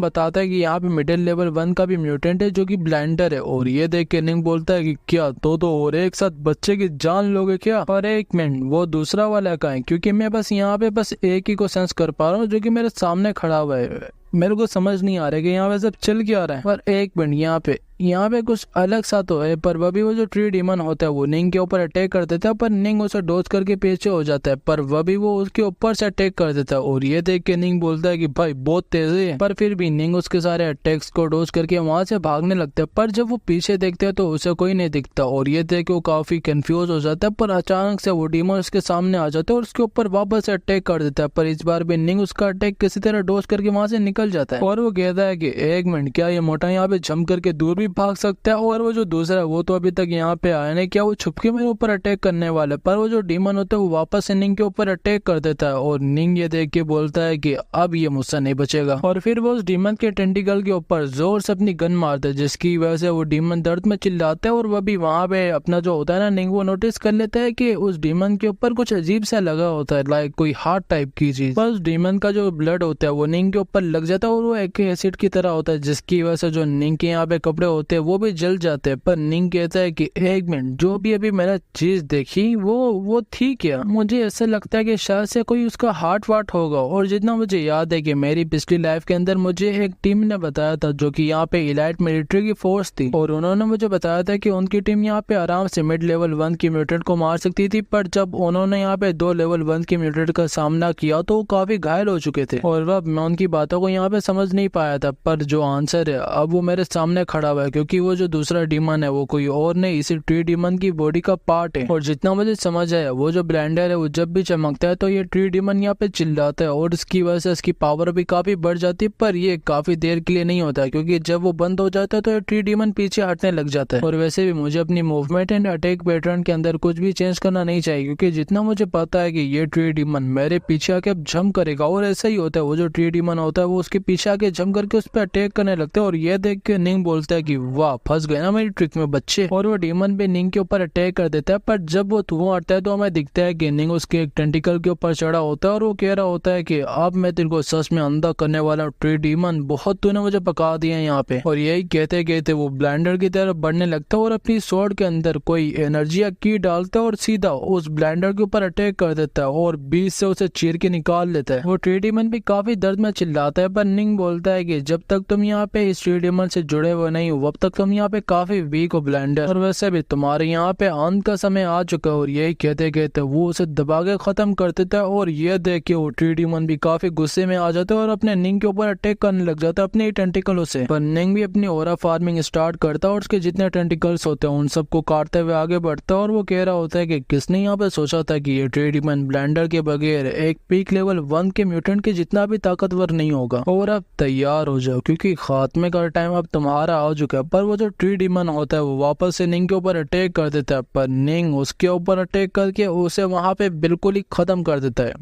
बताता है कि यहाँ पे मिडिल लेवल 1 का भी म्यूटेंट है जो कि ब्लाइंडर है। और ये देख के निंग बोलता है कि क्या तो और एक साथ बच्चे की जान लोगे क्या? और एक मिनट, वो दूसरा वाला का है, क्योंकि मैं बस यहाँ पे बस एक ही को सेंस कर पा रहा हूँ जो कि मेरे सामने खड़ा हुआ है, मेरे को समझ नहीं आ रहा है कि यहाँ पे सब चल क्या रहा है। पर एक मिनट, यहाँ पे कुछ अलग सा तो है। पर वह भी वो जो ट्री डीमन होता है वो निंग के ऊपर अटैक कर देता है, पर निंग उसे डोज करके पीछे हो जाता है, पर वह भी वो उसके ऊपर से अटैक कर देता है। और ये देख के निंग बोलता है कि भाई बहुत तेजी है, पर फिर भी निंग उसके सारे अटैक्स को डोज करके वहां से भागने लगता है। पर जब वो पीछे देखते हैं तो उसे कोई नहीं दिखता, और ये देख के वो काफी कंफ्यूज हो जाता है। पर अचानक से वो डीमन उसके सामने आ जाता है और उसके ऊपर वापस से अटैक कर देता है, पर इस बार भी निंग उसका अटैक किसी तरह डोज करके वहां से निकल जाता है। और वो कहता है कि एक मिनट, क्या ये मोटा यहाँ पे जंप करके दूर भी भाग सकता है? और वो जो दूसरा है वो तो अभी तक यहाँ पे आया नहीं, क्या वो छुपके मेरे ऊपर अटैक करने वाला है? पर वो जो डीमन होता है वो वापस से निंग के ऊपर अटैक कर देता है, और निंग ये देख के बोलता है कि अब ये मुझसे नहीं बचेगा। और फिर वो उस डीमन के टेंटिकल के ऊपर जोर से अपनी गन मारता है, जिसकी वजह से वो डीमन दर्द में चिल्लाता है। और वह भी वहां पे अपना जो होता है ना निंग, वो नोटिस कर लेता है कि उस डीमन के ऊपर कुछ अजीब सा लगा होता है, लाइक कोई हार्ट टाइप की चीज। पर उस डीमन का जो ब्लड होता है वो निंग के ऊपर लग जाता है, और वो एक एसिड की तरह होता है, जिसकी वजह से जो निंग के यहाँ पे कपड़े होते हैं वो भी जल जाते हैं। पर निंग कहता है कि एक मिनट, जो भी अभी मैंने चीज देखी वो थी क्या? मुझे ऐसा लगता है कि शायद से कोई उसका हार्ट वार्ट होगा। और जितना मुझे याद है कि मेरी पिछली लाइफ के अंदर मुझे एक टीम ने बताया था जो कि यहाँ पे इलाइट मिलिट्री की फोर्स थी, और उन्होंने मुझे बताया था कि उनकी टीम यहाँ पे आराम से मिड लेवल 1 की म्यूटेंट को मार सकती थी। पर जब उन्होंने यहाँ पे 2 लेवल 1 की म्यूटेंट का सामना किया तो वो काफी घायल हो चुके थे, और वह मैं उनकी बातों को यहाँ पे समझ नहीं पाया था। पर जो आंसर है अब वो मेरे सामने खड़ा हुआ है, क्योंकि वो जो दूसरा डीमन है वो कोई और नहीं, इसी ट्री डीमन की बॉडी का पार्ट है। और जितना मुझे समझ आया, वो जो ब्लेंडर है वो जब भी चमकता है तो ये ट्री डीमन यहाँ पे चिल्लाता है, और इसकी वजह से इसकी पावर भी काफी बढ़ जाती है। पर ये काफी देर के लिए नहीं होता, क्योंकि जब वो बंद हो जाता है तो ये ट्री डीमन पीछे हटने लग जाता है। और वैसे भी मुझे अपनी मूवमेंट एंड अटैक पैटर्न के अंदर कुछ भी चेंज करना नहीं चाहिए, क्योंकि जितना मुझे पता है कि ये ट्री डीमन मेरे पीछे आके अब जंप करेगा। और ऐसा ही होता है, वो जो ट्री डीमन होता है वो उसके पीछे आके जंप करके उस पर अटैक करने लगता है। और ये देख के निंग बोलता है कि वाह फंस गए ना मेरी ट्रिक में बच्चे, और वो डीमन भी निंग के ऊपर अटैक कर देता है। पर जब वो धुआं हटता है तो हमें दिखता है कि निंग उसके एक टेंटिकल के ऊपर चढ़ा होता है और वो कह रहा होता है कि अब मैं तेरे को सच में अंधा करने वाला हूँ ट्री डीमन, बहुत तूने मुझे पका दिया है यहाँ पे। और यही कहते कहते वो ब्लेंडर की तरफ बढ़ने लगता है और अपनी स्वॉर्ड के अंदर कोई एनर्जी या की डालता है और सीधा उस ब्लेंडर के ऊपर अटैक कर देता है और बीच से उसे चीर के निकाल लेता है। वो ट्री डीमन भी काफी दर्द में चिल्लाता है, पर निंग बोलता है कि जब तक तुम यहाँ पे इस ट्री डीमन से जुड़े हुए नहीं हो अब तक तुम यहाँ पे काफी वीक हो ब्लेंडर, और वैसे भी तुम्हारे यहाँ पे अंत का समय आ चुका है। और यही कहते कहते वो उसे दबा के खत्म कर देता है और ये देख के वो ट्री डीमन भी काफी गुस्से में आ जाता है और अपने निंग के ऊपर अटैक करने लग जाता है अपने टेंटिकलों से। पर निंग भी अपनी ओरा फार्मिंग स्टार्ट करता है और उसके जितने टेंटिकल्स होते हैं उन सबको काटते हुए आगे बढ़ता है और वो कह रहा होता है कि किसने यहाँ पे सोचा था कि ये ट्री डीमन ब्लेंडर के बगैर एक पीक लेवल 1 के म्यूटेंट के जितना भी ताकतवर नहीं होगा, और अब तैयार हो जाओ क्योंकि खात्मे का टाइम अब तुम्हारा आ चुका है। पर वो जो ट्री डीमन होता है वो वापस से निंग के ऊपर अटैक कर देता है, पर निंग उसके ऊपर अटैक करके उसे वहां पे बिल्कुल ही खत्म कर देता है।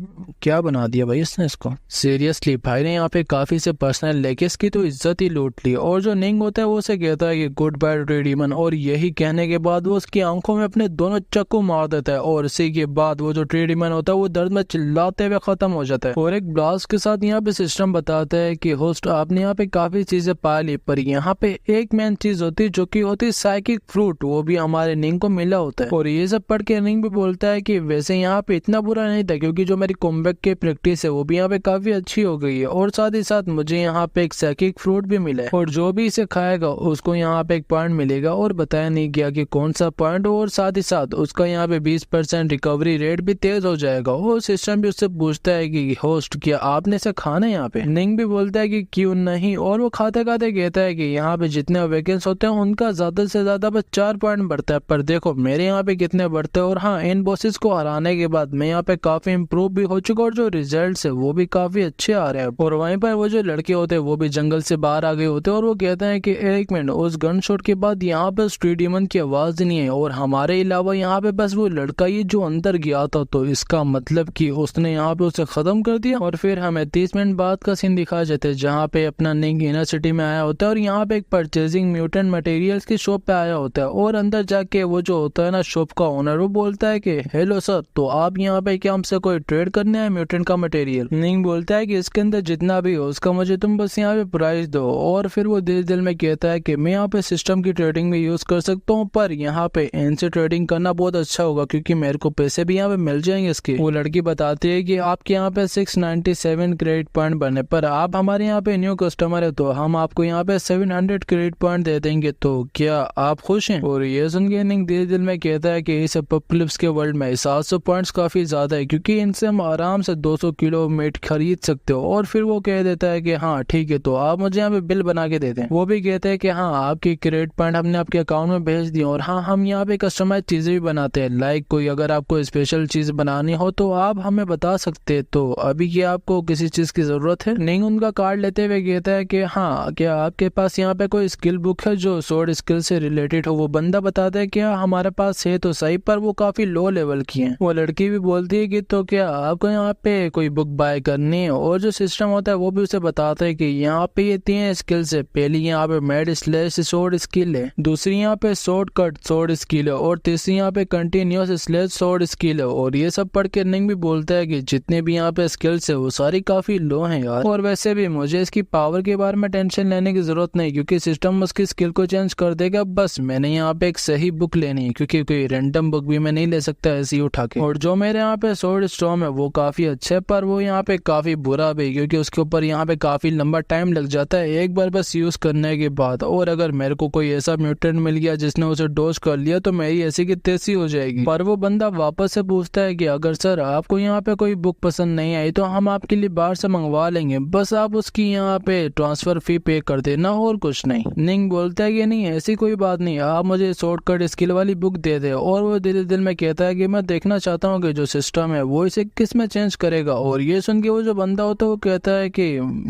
क्या बना दिया भाई इसने इसको, सीरियसली भाई ने यहाँ पे काफी से पर्सनल लेके इसकी तो इज्जत ही लूट ली। और जो निंग होता है वो उसे कहता है कि गुड बाय ट्री डीमन, और यही कहने के बाद वो उसकी आंखों में अपने दोनों चाकू मार देता है और इसी के बाद वो जो ट्री डीमन होता है वो दर्द में चिल्लाते हुए खत्म हो जाता है। और एक ब्लास्ट के साथ यहाँ पे सिस्टम बताता है कि होस्ट आपने यहाँ पे काफी चीजें पा ली, पर यहाँ पे एक मेन चीज होती है जो कि होती है साइकिक फ्रूट, वो भी हमारे निंग को मिला होता है। और ये सब पढ़ के निंग भी बोलता है कि वैसे यहाँ पे इतना बुरा नहीं था क्योंकि जो मेरी कॉम्बैक की प्रैक्टिस है वो भी यहाँ पे काफी अच्छी हो गई है, और साथ ही साथ मुझे यहाँ पे एक साइकिक फ्रूट भी मिला है और जो भी इसे खाएगा उसको यहाँ पे एक पॉइंट मिलेगा, और बताया नहीं गया कि कौन सा पॉइंट, और साथ ही साथ उसका यहाँ पे 20% रिकवरी रेट भी तेज हो जाएगा। और सिस्टम भी उससे पूछता है कि होस्ट क्या आपने इसे खाना है यहाँ पे, निंग भी बोलता है कि क्यों नहीं, और वो खाते खाते कहता है कि यहाँ पे जितने वेकेंस होते हैं उनका ज्यादा से ज्यादा बस 4 पॉइंट बढ़ता है, पर देखो मेरे यहाँ पे कितने बढ़ते हैं। और हाँ, इन बॉसेस को हराने के बाद मैं यहाँ पे काफी इम्प्रूव भी हो चुका और जो रिजल्ट है वो भी काफी अच्छे आ रहे हैं। और वहीं पर वो जो लड़के होते हैं वो भी जंगल से बाहर आ गए होते हैं और वो कहते हैं कि एक मिनट, उस गन शॉट के बाद यहाँ पे ट्री डीमन की आवाज नहीं है और हमारे अलावा यहाँ पे बस वो लड़का ही जो अंदर गया था, तो इसका मतलब कि उसने यहाँ पे उसे खत्म कर दिया। और फिर हमें 30 मिनट बाद का सीन दिखा जाते हैं जहाँ पे अपना निंग इनर सिटी में आया होता है और यहाँ पे एक परचेजिंग म्यूटेंट मटेरियल्स की शॉप पे आया होता है, और अंदर जाके वो जो होता है ना शॉप का ओनर, वो बोलता है कि हेलो सर, तो आप यहाँ पे क्या हमसे कोई ट्रेड करने आए म्यूटेंट का मटेरियल। निंग बोलता है कि इसके अंदर जितना भी हो उसका मुझे तुम बस यहाँ पे प्राइस दो, और फिर वो दिल में कहता है कि मैं यहाँ पे सिस्टम की ट्रेडिंग में यूज कर सकता हूँ, पर यहाँ पे इनसे ट्रेडिंग करना बहुत अच्छा होगा क्योंकि मेरे को पैसे भी यहाँ पे मिल जाएंगे इसके। वो लड़की बताती है कि आपके यहाँ पे 697 क्रेडिट पॉइंट बने, पर आप हमारे यहाँ पे न्यू कस्टमर है तो हम आपको यहाँ पे 700 क्रेडिट पॉइंट दे देंगे, तो क्या आप खुश हैं। और ये सुन के निंग दिल में कहता है कि इस एपोकलिप्स के वर्ल्ड में 700 पॉइंट्स काफी ज्यादा है क्योंकि इनसे हम आराम से 200 किलो मीट खरीद सकते हो। और फिर वो कह देता है कि हाँ ठीक है, तो आप मुझे यहाँ पे बिल बना के दे दें। वो भी कहते हैं कि हाँ आपके क्रेडिट पॉइंट हमने आपके अकाउंट में भेज दिए, और हाँ हम यहाँ पे कस्टमाइज चीजें भी बनाते हैं, लाइक कोई अगर आपको स्पेशल चीज बनानी हो तो आप हमें बता सकते हैं, तो अभी क्या आपको किसी चीज की जरूरत है। निंग उनका कार्ड लेते हुए कहता है कि हाँ क्या आपके पास यहाँ पे कोई स्किल बुक है जो स्वॉर्ड स्किल से रिलेटेड हो। वो बंदा बताता है कि हमारे पास है तो सही, पर वो काफी लो लेवल की है। वो लड़की भी बोलती है कि तो क्या आपको यहाँ पे कोई बुक बाय करनी है, और जो सिस्टम होता है वो भी उसे बताता है कि यहाँ पे ये 3 स्किल्स है। पहली यहाँ पे मेड स्लेश स्वॉर्ड स्किल है, दूसरी यहाँ पे शॉर्ट कट स्वॉर्ड स्किल है, और तीसरी यहाँ पे कंटिन्यूअस स्लेश स्वॉर्ड स्किल है। और ये सब पढ़ के निंग भी बोलता है कि जितने भी यहाँ पे स्किल्स है वो सारी काफी लो हैं यार, और वैसे भी मुझे इसकी पावर के बारे में टेंशन लेने की जरूरत नहीं क्योंकि सिस्टम उसकी स्किल को चेंज कर देगा। बस मैंने यहाँ पे एक सही बुक लेनी है क्योंकि कोई रैंडम बुक भी मैं नहीं ले सकता ऐसे ही उठा के। और जो मेरे यहाँ पे स्वॉर्ड स्टॉर्म है वो काफी अच्छा है, पर वो यहाँ पे काफी बुरा भी क्योंकि उसके ऊपर यहाँ पे काफी लंबा टाइम लग जाता है एक बार बस यूज करने के बाद। और अगर मेरे को कोई ऐसा म्यूटेंट मिल गया जिसने उसे डोज कर लिया तो मेरी ऐसी की तैसी हो जाएगी। पर वो बंदा वापस से पूछता है कि अगर सर आपको यहाँ पे कोई बुक पसंद नहीं आई तो हम आपके लिए बाहर से मंगवा लेंगे, बस आप उसकी यहाँ पे ट्रांसफर फी पे कर देना और कुछ नहीं। निंग बोलता है कि नहीं ऐसी कोई बात नहीं, आप मुझे शॉर्टकट स्किल वाली बुक दे दे। और वो दिल में कहता है कि मैं देखना चाहता हूँ कि जो सिस्टम है वो इसे किस में चेंज करेगा। और ये सुन के वो जो बंदा होता है वो कहता है कि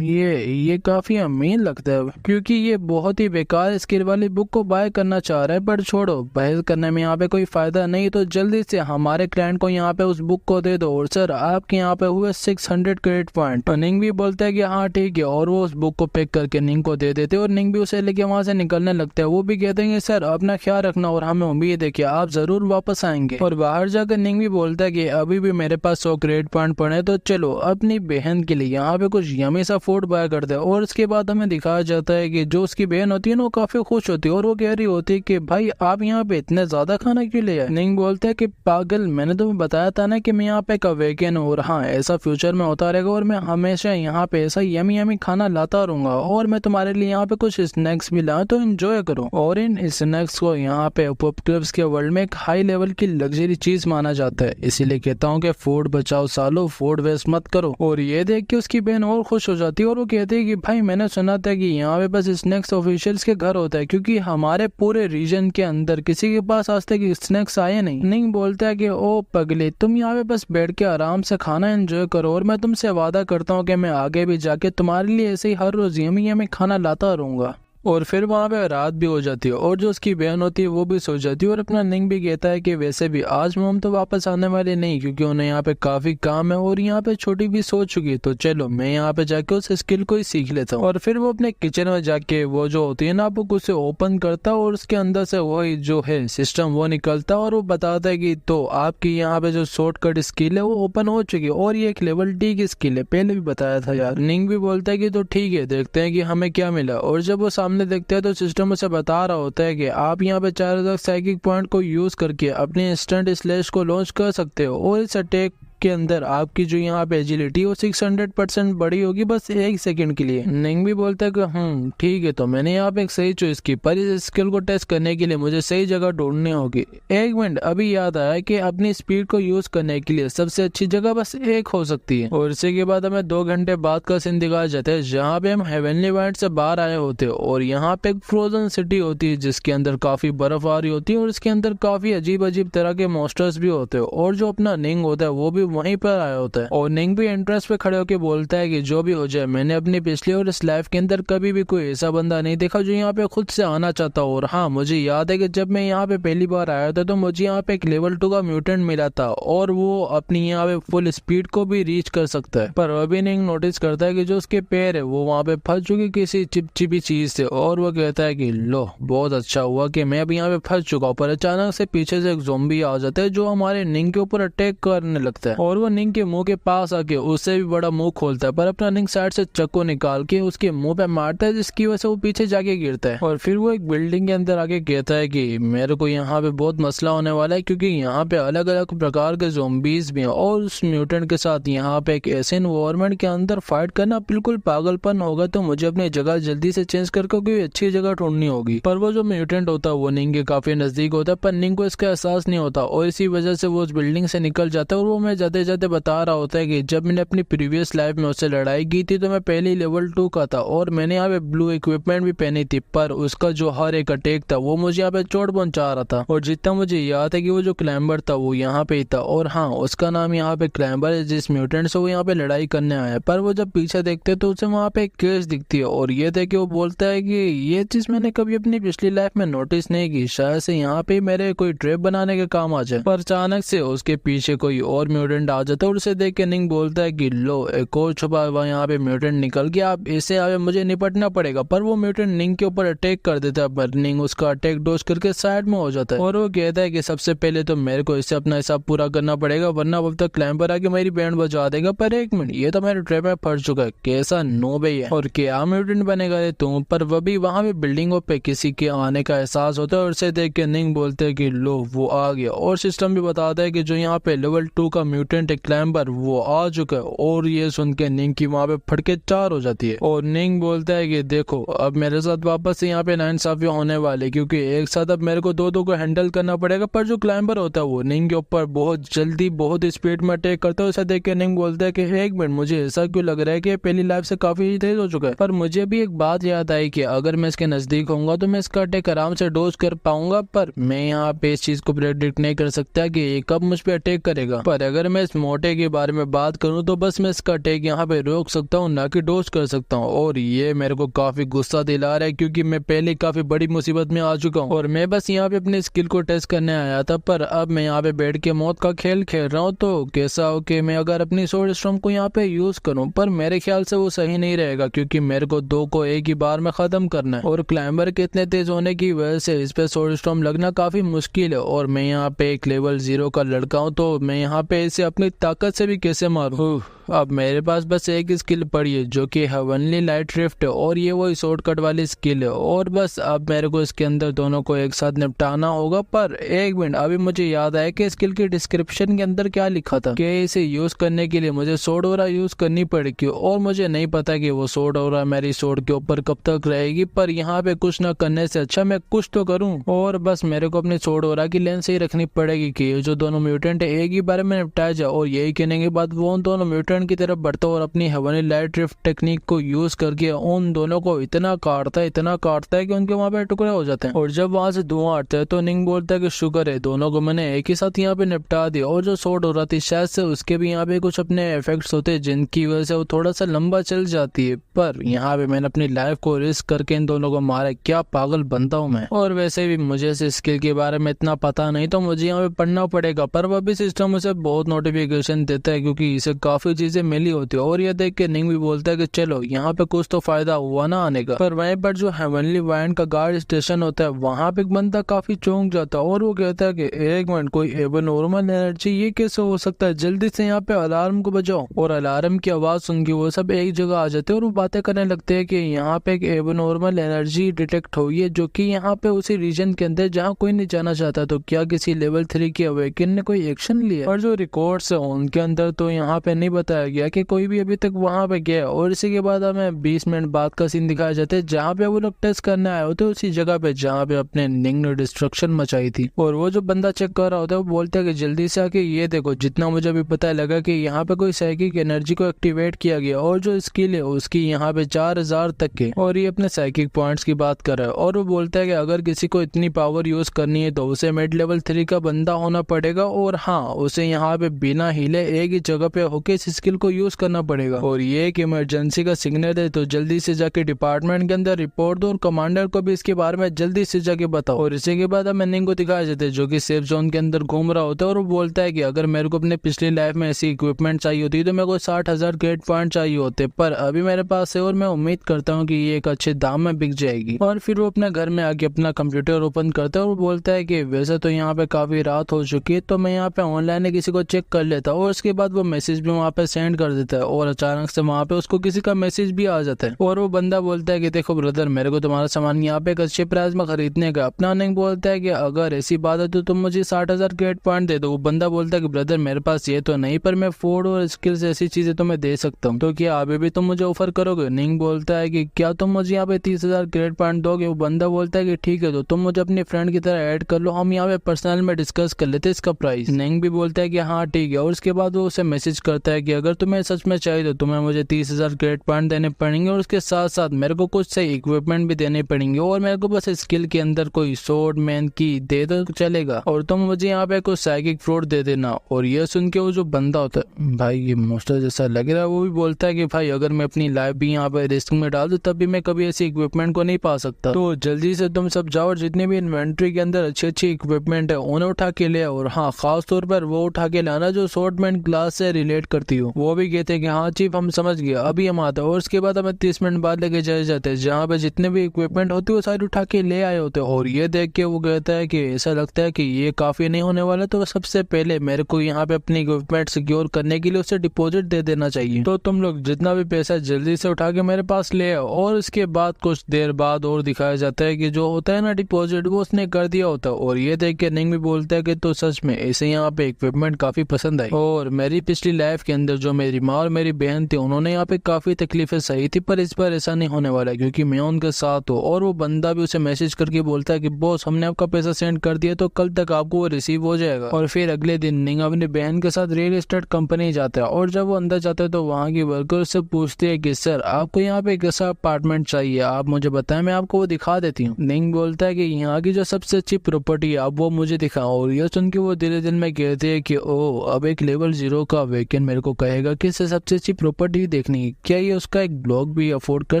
ये काफी अमीर लगता है क्योंकि ये बहुत ही बेकार स्किल वाली बुक को बाय करना चाह रहा है, पर छोड़ो बहस करने में यहाँ पे कोई फायदा नहीं, तो जल्दी से हमारे क्लाइंट को यहाँ पे उस बुक को दे दो। और सर आपके यहाँ पे हुए 600 क्रेडिट पॉइंट। निंग भी बोलता है कि हाँ ठीक है, और वो उस बुक को पैक करके निंग को दे देते और निंग भी उसे लेके वहाँ से निकलने लगते हैं। वो भी कहते हैं सर अपना ख्याल रखना और हमें उम्मीद है कि आप जरूर वापस आएंगे। और बाहर जाकर निंग भी बोलता है कि अभी भी मेरे पास 100 क्रेडिट पॉइंट पड़े, तो चलो अपनी बहन के लिए यहाँ पे कुछ यमी सा फूड बाय करते हैं। और उसके बाद हमें दिखाया जाता है कि जो उसकी बहन होती है ना वो काफी खुश होती है और वो कह रही होती है कि भाई आप यहाँ पे इतने ज्यादा खाना क्यों ले आए। निंग बोलता है कि पागल, मैंने तुम्हें बताया था ना कि मैं यहाँ पे एक अवेकन हूँ और हाँ ऐसा फ्यूचर में होता रहेगा और मैं हमेशा यहाँ पे ऐसा यमी यमी खाना लाता रहूंगा और मैं तुम्हारे लिए यहाँ पे कुछ स्नैक्स भी लाया, तो एंजॉय करो। और इन स्नैक्स को यहाँ पे पॉप क्लब्स के वर्ल्ड में एक हाई लेवल की लग्जरी चीज माना जाता है, इसीलिए कहता हूँ कि फूड बचाओ सालो, फूड वेस्ट मत करो। और ये देख के उसकी बहन और खुश हो जाती है और वो कहती है कि भाई मैंने सुना था कि यहाँ पे बस स्नैक्स ऑफिशियल्स के घर होता है, क्योंकि हमारे पूरे रीजन के अंदर किसी के पास आज तक स्नैक्स आए नहीं। निंग बोलता है कि ओ पगले, तुम यहाँ पे बस बैठ के आराम से खाना एंजॉय करो और मैं तुमसे वादा करता हूँ कि मैं आगे भी जाके तुम्हारे लिए ऐसे ही हर रोज यमी यमी खाना लाता रहूंगा। और फिर वहाँ पे रात भी हो जाती है और जो उसकी बहन होती है वो भी सो जाती है। और अपना निंग भी कहता है कि वैसे भी आज मोम तो वापस आने वाले नहीं, क्योंकि उन्हें यहाँ पे काफी काम है और यहाँ पे छोटी भी सो चुकी है, तो चलो मैं यहाँ पे जाके उस स्किल को ही सीख लेता हूँ। और फिर वो अपने किचन में जाके वो जो होती है ना बुक उसे ओपन करता है और उसके अंदर से वही जो है सिस्टम वो निकलता है और वो बताता है कि तो आपकी यहाँ पे जो शॉर्टकट स्किल है वो ओपन हो चुकी है और ये एक लेवल डी की स्किल है, पहले भी बताया था यार। निंग भी बोलता है कि तो ठीक है देखते हैं कि हमें क्या मिला। और जब वो सामने देखते हैं तो सिस्टम उसे बता रहा होता है कि आप यहाँ पे 4000 साइकिक पॉइंट को यूज करके अपने इंस्टेंट स्लैश को लॉन्च कर सकते हो और इस अटैक के अंदर आपकी जो यहाँ पे एजिलिटी वो 600% बड़ी होगी बस 1 सेकंड के लिए। निंग भी बोलता है कि ठीक है, तो मैंने यहाँ पे एक सही चॉइस की, पर इस स्किल को टेस्ट करने के लिए मुझे सही जगह ढूंढनी होगी। एक मिनट, अभी याद आया कि अपनी स्पीड को यूज करने के लिए सबसे अच्छी जगह बस एक हो सकती है। और इसी के बाद हमें 2 घंटे बाद का सीन दिखाया जाता है जहाँ पे हम हेवनली वाइड से बाहर आए होते हैं और यहाँ पे एक फ्रोजन सिटी होती है जिसके अंदर काफी बर्फ आ रही होती है और इसके अंदर काफी अजीब अजीब तरह के मॉन्स्टर्स भी होते हैं। और जो अपना निंग होता है वो भी वहीं पर आया होता है और निंग भी एंट्रेंस पे खड़े होकर बोलता है कि जो भी हो जाए मैंने अपनी पिछली और इस लाइफ के अंदर कभी भी कोई ऐसा बंदा नहीं देखा जो यहाँ पे खुद से आना चाहता हो। और हाँ, मुझे याद है कि जब मैं यहाँ पे पहली बार आया था तो मुझे यहाँ पे एक लेवल 2 का म्यूटेंट मिला था और वो अपनी यहाँ पे फुल स्पीड को भी रीच कर सकता है। पर अभी निंग नोटिस करता है कि जो उसके पैर है वो वहाँ पे फंस चुकी किसी चिपचिपी चीज से और वो कहता है कि लो बहुत अच्छा हुआ कि मैं अभी यहाँ पे फंस चुका हूँ। पर अचानक से पीछे से एक ज़ॉम्बी आ जाता है जो हमारे निंग के ऊपर अटैक करने लगता है और वो निंग के मुंह के पास आके उससे भी बड़ा मुंह खोलता है, पर अपना निंग साइड से चाकू निकाल के उसके मुंह पे मारता है जिसकी वजह से वो पीछे जाके गिरता है। और फिर वो एक बिल्डिंग के अंदर आके कहता है कि मेरे को यहाँ पे बहुत मसला होने वाला है क्योंकि यहाँ पे अलग अलग प्रकार के ज़ॉम्बीज भी हैं और उस म्यूटेंट के साथ यहाँ पे एक ऐसे एनवायरनमेंट के अंदर फाइट करना बिल्कुल पागलपन होगा, तो मुझे अपनी जगह जल्दी से चेंज करके कोई अच्छी जगह ढूंढनी होगी। पर वो जो म्यूटेंट होता है वो निंग के काफी नजदीक होता है पर निंग को इसका एहसास नहीं होता और इसी वजह से वो उस बिल्डिंग से निकल जाता है। और वो मैं जाते जाते बता रहा होता है कि जब मैंने अपनी प्रीवियस लाइफ में उससे लड़ाई की थी तो मैं पहले ही लेवल 2 का था और मैंने यहाँ पे ब्लू इक्विपमेंट भी पहनी थी, पर उसका जो हर एक अटैक था वो मुझे यहाँ पे चोट पहुंचा रहा था। और जितना मुझे याद है कि वो जो क्लाइंबर था वो यहाँ पे ही था और हाँ उसका नाम यहाँ पे क्लाइंबर है जिस म्यूटेंट से वो यहाँ पे लड़ाई करने आया। पर वो जब पीछे देखते तो उसे वहाँ पे एक केस दिखती है और ये देख के वो बोलता है कि ये चीज मैंने कभी अपनी पिछली लाइफ में नोटिस नहीं की, शायद से यहाँ पे मेरे कोई ट्रैप बनाने के काम आ जाए। पर अचानक से उसके पीछे कोई और म्यूटेंट आ जाता है और उसे देख के निंग बोलता है कि लो एक और छुपा हुआ यहाँ पे म्यूटेंट निकल गया, अब इससे आगे मुझे निपटना पड़ेगा। पर वो म्यूटेंट निंग के ऊपर अटैक कर देता है पर निंग उसका अटैक डोज करके साइड में हो जाता है और वो कहता है कि सबसे पहले तो मेरे को इससे अपना हिसाब पूरा करना पड़ेगा वरना अब तक क्लाइंबर आके मेरी बैंड बजा देगा। पर एक मिनट, ये तो मेरे ट्रैप में फंस चुका है, कैसा नो भाई है और क्या म्यूटेंट बनेगा रे तुम। पर वो भी वहां पे बिल्डिंगों पे किसी के आने का एहसास होता है और उसे देख के निंग बोलते हैं कि लो वो आ गया। और सिस्टम भी बताता है कि जो यहाँ पे लेवल 2 का म्यूटेंट है क्लाइंबर वो आ चुका है और ये सुन के निंग की वहां पे फटके 4 हो जाती है। और निंग बोलता है कि देखो अब मेरे साथ वापस से यहाँ पे नाइंसाफी होने वाले क्योंकि एक साथ अब मेरे को दो को हैंडल करना पड़ेगा। पर जो क्लाइंबर होता है वो निंग के ऊपर बहुत जल्दी बहुत स्पीड में अटैक करता है। उसे देख के निंग बोलता है कि एक मिनट, मुझे ऐसा क्यों लग रहा है कि पहली लाइफ से काफी तेज हो चुका है। पर मुझे भी एक बात याद आई कि अगर मैं इसके नजदीक होऊंगा तो मैं इसका अटैक आराम से डोज कर पाऊंगा, पर मैं यहाँ पे इस चीज को प्रेडिक्ट नहीं कर सकता कि ये कब मुझ पे अटैक करेगा। पर अगर अगर मैं इस मोटे के बारे में बात करूं तो बस मैं इसका अटैक यहाँ पे रोक सकता हूँ, ना कि डॉज कर सकता हूँ। और ये मेरे को काफी गुस्सा दिला रहा है क्योंकि मैं पहले काफी बड़ी मुसीबत में आ चुका हूँ और मैं बस यहाँ पे अपनी स्किल को टेस्ट करने आया था। पर अब मैं यहाँ पे बैठ के मौत का खेल खेल रहा हूँ। तो कैसा हो कि मैं अगर अपनी सोर्ड स्टॉर्म को यहाँ पे यूज करूँ, पर मेरे ख्याल से वो सही नहीं रहेगा क्योंकि मेरे को 2 को एक ही बार में खत्म करना है और क्लाइंबर के इतने तेज होने की वजह से इस पे सोर्ड स्टॉर्म लगना काफी मुश्किल है। और मैं यहाँ पे एक लेवल 0 का लड़का हूँ, तो मैं यहाँ पे इसे अपनी ताकत से भी कैसे मारूं। अब मेरे पास बस एक स्किल पड़ी है जो कि हेवनली लाइट रिफ्ट है और ये वही शॉर्टकट वाली स्किल है। और बस अब मेरे को इसके अंदर दोनों को एक साथ निपटाना होगा। पर एक मिनट, अभी मुझे याद आया कि स्किल की डिस्क्रिप्शन के अंदर क्या लिखा था कि इसे यूज करने के लिए मुझे सोर्ड ऑरा यूज करनी पड़ेगी और मुझे नहीं पता कि वो सोर्ड ऑरा मेरी सोर्ड के ऊपर कब तक रहेगी। पर यहाँ पे कुछ न करने से अच्छा मैं कुछ तो करूँ और बस मेरे को अपनी सोर्ड ऑरा की लेंथ सही रखनी पड़ेगी कि ये जो दोनों म्यूटेंट है एक ही बारे में निपटाया जाए। और यही कहने के बाद वो उन दोनों म्यूटेंट की तरफ बढ़ता और अपनी हेवनली लाइट ड्रिफ्ट टेक्निक को यूज करके उन दोनों को इतना काटता है कि उनके वहां पे टुकड़े हो जाते हैं। और जब वहां से धुआं आता है तो निंग बोलता है कि शुक्र है दोनों को मैंने एक ही साथ यहाँ पे निपटा दिया। और जो शॉट हो रहा थी शायद से उसके भी यहाँ पे कुछ अपने इफेक्ट्स होते हैं जिनकी वजह से वो थोड़ा सा लंबा चल जाती है। पर यहाँ पे मैंने अपनी लाइफ को रिस्क करके इन दोनों को मारा। क्या पागल बनता हूँ मैं। और वैसे भी मुझे इस स्किल के बारे में इतना पता नहीं, तो मुझे यहाँ पे पढ़ना पड़ेगा। पर वह भी सिस्टम उसे बहुत नोटिफिकेशन देता है क्योंकि इसे काफी चीजें मिली होती है। और ये देख के निंग भी बोलता है कि चलो यहाँ पे कुछ तो फायदा हुआ ना आने का। पर वहीं पर जो हेवनली वाइंड का गार्ड स्टेशन होता है वहां पे एक बंदा काफी चौंक जाता है और वो कहता है कि एक मिनट, कोई एबनॉर्मल एनर्जी, ये कैसे हो सकता है? जल्दी से यहाँ पे अलार्म को बजाओ। और अलार्म की आवाज सुन के वो सब एक जगह आ जाते हैं और वो बातें करने लगते हैं कि यहाँ पे एक एबनॉर्मल एनर्जी डिटेक्ट हुई है जो कि यहाँ पे उसी रीजन के अंदर जहाँ कोई नहीं जाना चाहता। तो क्या किसी लेवल 3 के अवेकन ने कोई एक्शन लिया? और जो रिकॉर्ड्स है उनके अंदर तो यहाँ पे नहीं बताया गया कि कोई भी अभी तक वहां पे गया। और इसी के बाद हमें 20 मिनट बाद का सीन दिखाया जाता है जहाँ पे वो लोग टेस्ट करने आए होते उसी जगह पे जहाँ पे अपने निंग ने डिस्ट्रक्शन मचाई थी। और वो जो बंदा चेक कर रहा होता है वो बोलता है कि जल्दी से आके ये देखो, जितना मुझे अभी पता लगा कि यहाँ पे कोई साइकिक एनर्जी को एक्टिवेट किया गया और जो स्किल है उसकी यहाँ पे 4000 तक के। और ये अपने साइकिक पॉइंट्स की बात कर रहा है और वो बोलता है कि अगर किसी को इतनी पावर यूज करनी है तो उसे मिड लेवल 3 का बंदा होना पड़ेगा। और हाँ, उसे यहाँ पे बिना हिले एक ही जगह पे होके इस स्किल को यूज करना पड़ेगा। और ये एक इमरजेंसी का सिग्नल है, तो जल्दी से जाके डिपार्टमेंट के अंदर रिपोर्ट दो और कमांडर को भी इसके बारे में जल्दी से जाके बताओ। और इसी के बाद हमें निंग को दिखाया जाता है जो कि सेफ जोन के अंदर घूम रहा होता है और वो बोलता है कि अगर मेरे को अपने पिछली लाइफ में ऐसी इक्विपमेंट चाहिए होती तो मेरे को 60,000 ग्रेड पॉइंट चाहिए होते, पर अभी मेरे पास है और मैं उम्मीद करता हूँ कि ये एक अच्छे दाम में बिक जाएगी। और फिर वो अपने घर में आके अपना कंप्यूटर ओपन करता है और बोलता है कि वैसे तो यहाँ पे काफी रात हो चुकी है, तो मैं यहाँ पे ऑनलाइन किसी को चेक कर लेता हूँ। और उसके बाद वो मैसेज भी वहाँ पे सेंड कर देता है और अचानक से वहाँ पे उसको किसी का मैसेज भी आ जाता है। और वो बंदा बोलता है कि देखो ब्रदर, मेरे को तुम्हारा सामान यहाँ पे एक अच्छे प्राइस में खरीदने का। अपना निंग बोलता है कि अगर ऐसी बात है तो तुम मुझे 60,000 ग्रेड पॉइंट दे दो। वो बंदा बोलता है कि ब्रदर मेरे पास ये तो नहीं, पर मैं फोर्ड और स्किल्स ऐसी चीजें तुम्हें दे सकता हूँ, तो क्या अभी भी तुम मुझे ऑफर करोगे? निंग बोलता है कि क्या तुम मुझे यहाँ पे 30,000 ग्रेड पॉइंट दोगे? वो बंदा बोलता है कि ठीक है, तो तुम मुझे अपनी फ्रेंड की तरह ऐड कर लो, हम यहाँ पे पर्सनल में डिस्कस कर लेते इसका प्राइस। निंग भी बोलता है कि हाँ ठीक है। और उसके बाद वो उसे मैसेज करता है कि अगर तुम्हें सच में चाहिए तो तुम्हें मुझे 30,000 ग्रेड पॉइंट देने पड़ेंगे और उसके साथ साथ मेरे को कुछ सही इक्विपमेंट भी देने पड़ेंगे और मेरे को बस स्किल के अंदर कोई सोर्ड मैन की दे दो चलेगा, और तुम मुझे यहाँ पे कुछ साइकिक फ्रूट दे देना। और ये सुन के वो जो बंदा होता है, भाई ये मोस्टर जैसा लग रहा है, वो भी बोलता है कि भाई अगर मैं अपनी लाइफ भी यहाँ पे रिस्क में डाल दूं तब भी मैं कभी ऐसी इक्विपमेंट को नहीं पा सकता। तो जल्दी से तुम सब जाओ और जितने भी इन्वेंट्री के अंदर अच्छी अच्छी इक्विपमेंट है उन्हें उठा के ले। और हाँ, खास तौर पर वो उठा के लाना जो स्वॉर्डमैन क्लास से रिलेट करती हो। वो भी कहते हैं कि हाँ चीफ हम समझ गए, अभी हम आते हैं। और उसके बाद हमें 30 मिनट बाद लेके चले जाते हैं जहाँ पे जितने भी इक्विपमेंट होती है वो सारे उठा के ले आए होते हैं। और ये देख के वो कहता है कि ऐसा लगता है कि ये काफी नहीं होने वाला, तो सबसे पहले मेरे को यहाँ पे अपनी इक्विपमेंट सिक्योर करने के लिए उसे डिपॉजिट दे देना चाहिए। तो तुम लोग जितना भी पैसा जल्दी से उठा के मेरे पास ले आओ। और उसके बाद कुछ देर बाद और दिखाया जाता है कि जो होता है ना डिपॉजिट, वो उसने कर दिया होता है। और ये देख के निंग भी बोलता है कि तो सच में ऐसे यहाँ पे इक्विपमेंट काफी पसंद आई। और मेरी पिछली लाइफ के अंदर जो मेरी माँ और मेरी बहन थी उन्होंने यहाँ पे काफी तकलीफें सही थी, पर इस बार ऐसा नहीं होने वाला क्योंकि मैं उनके साथ हूँ। और वो बंदा भी उसे मैसेज करके बोलता है कि बॉस हमने आपका पैसा सेंड कर दिया तो कल तक आपको वो रिसीव हो जाएगा। और फिर अगले दिन निंग अपनी बहन के साथ रियल एस्टेट कंपनी जाता है और जब वो अंदर जाता है तो वहाँ की वर्कर से पूछते हैं कि सर आपको यहाँ पे कैसा अपार्टमेंट चाहिए, आप मुझे बताएं मैं आपको वो दिखा देती हूँ। निंग बोलता है कि यहाँ की जो सबसे अच्छी प्रॉपर्टी है आप वो मुझे दिखाओ। और ये सुन के वो दिल दिल में कहते हैं कि ओ अब एक लेवल 0 का वेकेंट मेरे को कहेगा कि इसे सबसे अच्छी प्रॉपर्टी देखनी है, क्या ये उसका एक ब्लॉक भी अफोर्ड कर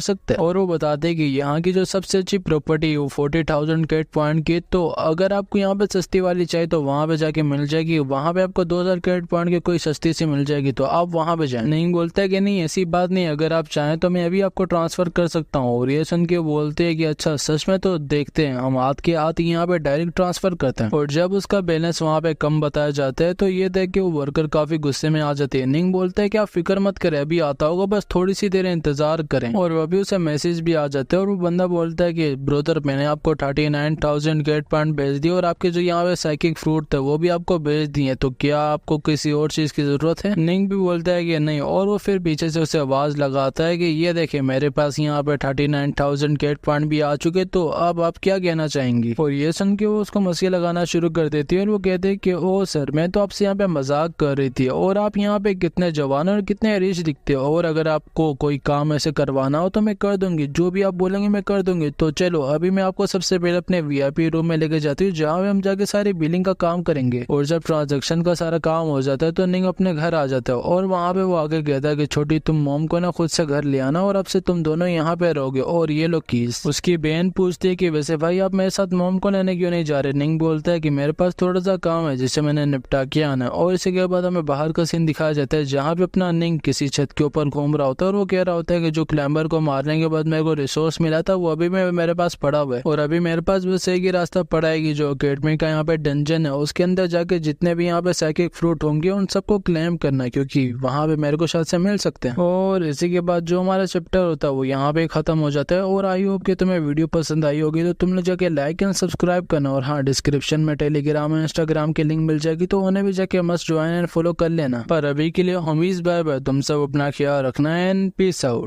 सकता है। और वो बताते हैं कि यहाँ की जो सबसे अच्छी प्रॉपर्टी है वो 40,000 कैट पॉइंट की, तो अगर आपको यहाँ पे सस्ती वाली चाहिए तो वहाँ पे जाके मिल जाएगी, वहाँ पे आपको 2,000 कैट पॉइंट की कोई सस्ती सी मिल जाएगी तो आप वहाँ पे जाए। नहीं बोलता है कि नहीं ऐसी बात नहीं, अगर आप चाहें तो मैं अभी आपको ट्रांसफर कर सकता हूँ। और ये सुन के बोलते हैं कि अच्छा सच में, तो देखते हैं हम हाथ के हाथ यहाँ पे डायरेक्ट ट्रांसफर करते हैं। और जब उसका बैलेंस वहाँ पे कम बताया जाता है तो ये देख के वो वर्कर काफी गुस्से में आ जाते हैं। निंग बोलता है कि आप फिक्र मत करें अभी आता होगा, बस थोड़ी सी देर इंतजार करें। और अभी उसे मैसेज भी आ जाता है और वो बंदा बोलता है कि ब्रदर मैंने आपको 39,000 गेट पॉइंट भेज दिए और आपके जो यहाँ पे साइकिक फ्रूट थे वो भी आपको भेज दिए, तो क्या आपको किसी और चीज की जरूरत है। निंग भी बोलता है कि नहीं। और वो फिर पीछे से उसे आवाज लगाता है कि ये देखे मेरे पास यहाँ पे 39,000 गेट पॉइंट भी आ चुके, तो अब आप क्या कहना चाहेंगी। और ये सुन के वो उसको मस्की लगाना शुरू कर देती है और वो कहते हैं कि ओ सर मैं तो आपसे यहाँ पे मजाक कर रही थी और आप यहाँ पे कितने जवान और कितने रिच दिखते हो, और अगर आपको कोई काम ऐसे करवाना हो तो मैं कर दूंगी, जो भी आप बोलेंगे मैं कर दूंगी। तो चलो अभी मैं आपको सबसे पहले अपने वीआईपी रूम में लेके जाती हूँ जहाँ पे हम जाके सारी बिलिंग का काम करेंगे। और जब ट्रांजेक्शन का सारा काम हो जाता है तो निंग अपने घर आ जाता है और वहाँ पे वो आगे कहता है कि छोटी तुम मॉम को ना खुद से घर ले आना और अब से तुम दोनों यहाँ पे रहोगे, और ये लो कीज। उसकी बहन पूछती है कि वैसे भाई आप मेरे साथ मॉम को लेने क्यों नहीं जा रहे। निंग बोलता है कि मेरे पास थोड़ा सा काम है जिसे मैंने निपटा के आना है। और इसी के बाद हमें बाहर का सीन दिखाया जाता है जहाँ पे अपना निंग किसी छत के ऊपर घूम रहा होता है और वो कह रहा होता है कि जो क्लैम्बर को मारने के बाद मेरे को रिसोर्स मिला था वो अभी मेरे पास पड़ा हुआ है, और अभी मेरे पास बस एक ही रास्ता पड़ा है कि जो अकेडमी का यहाँ पे डंजन है उसके अंदर जाके जितने भी यहाँ पे साइकिक फ्रूट होंगे उन सबको क्लेम करना है क्योंकि वहाँ पे मेरे को शायद से मिल सकते हैं। और इसी के बाद जो हमारा चैप्टर होता है वो यहाँ पे खत्म हो जाता है। और आई होप कि तुम्हें वीडियो पसंद आई होगी, तो तुम लोग जाके लाइक एंड सब्सक्राइब करना। और हाँ डिस्क्रिप्शन में टेलीग्राम और इंस्टाग्राम की लिंक मिल जाएगी तो उन्हें भी जाके मस्ट ज्वाइन एंड फॉलो कर लेना। पर अभी के लिए होमीज बाय बाय, तुम सब अपना ख्याल रखना एंड पीस आउट।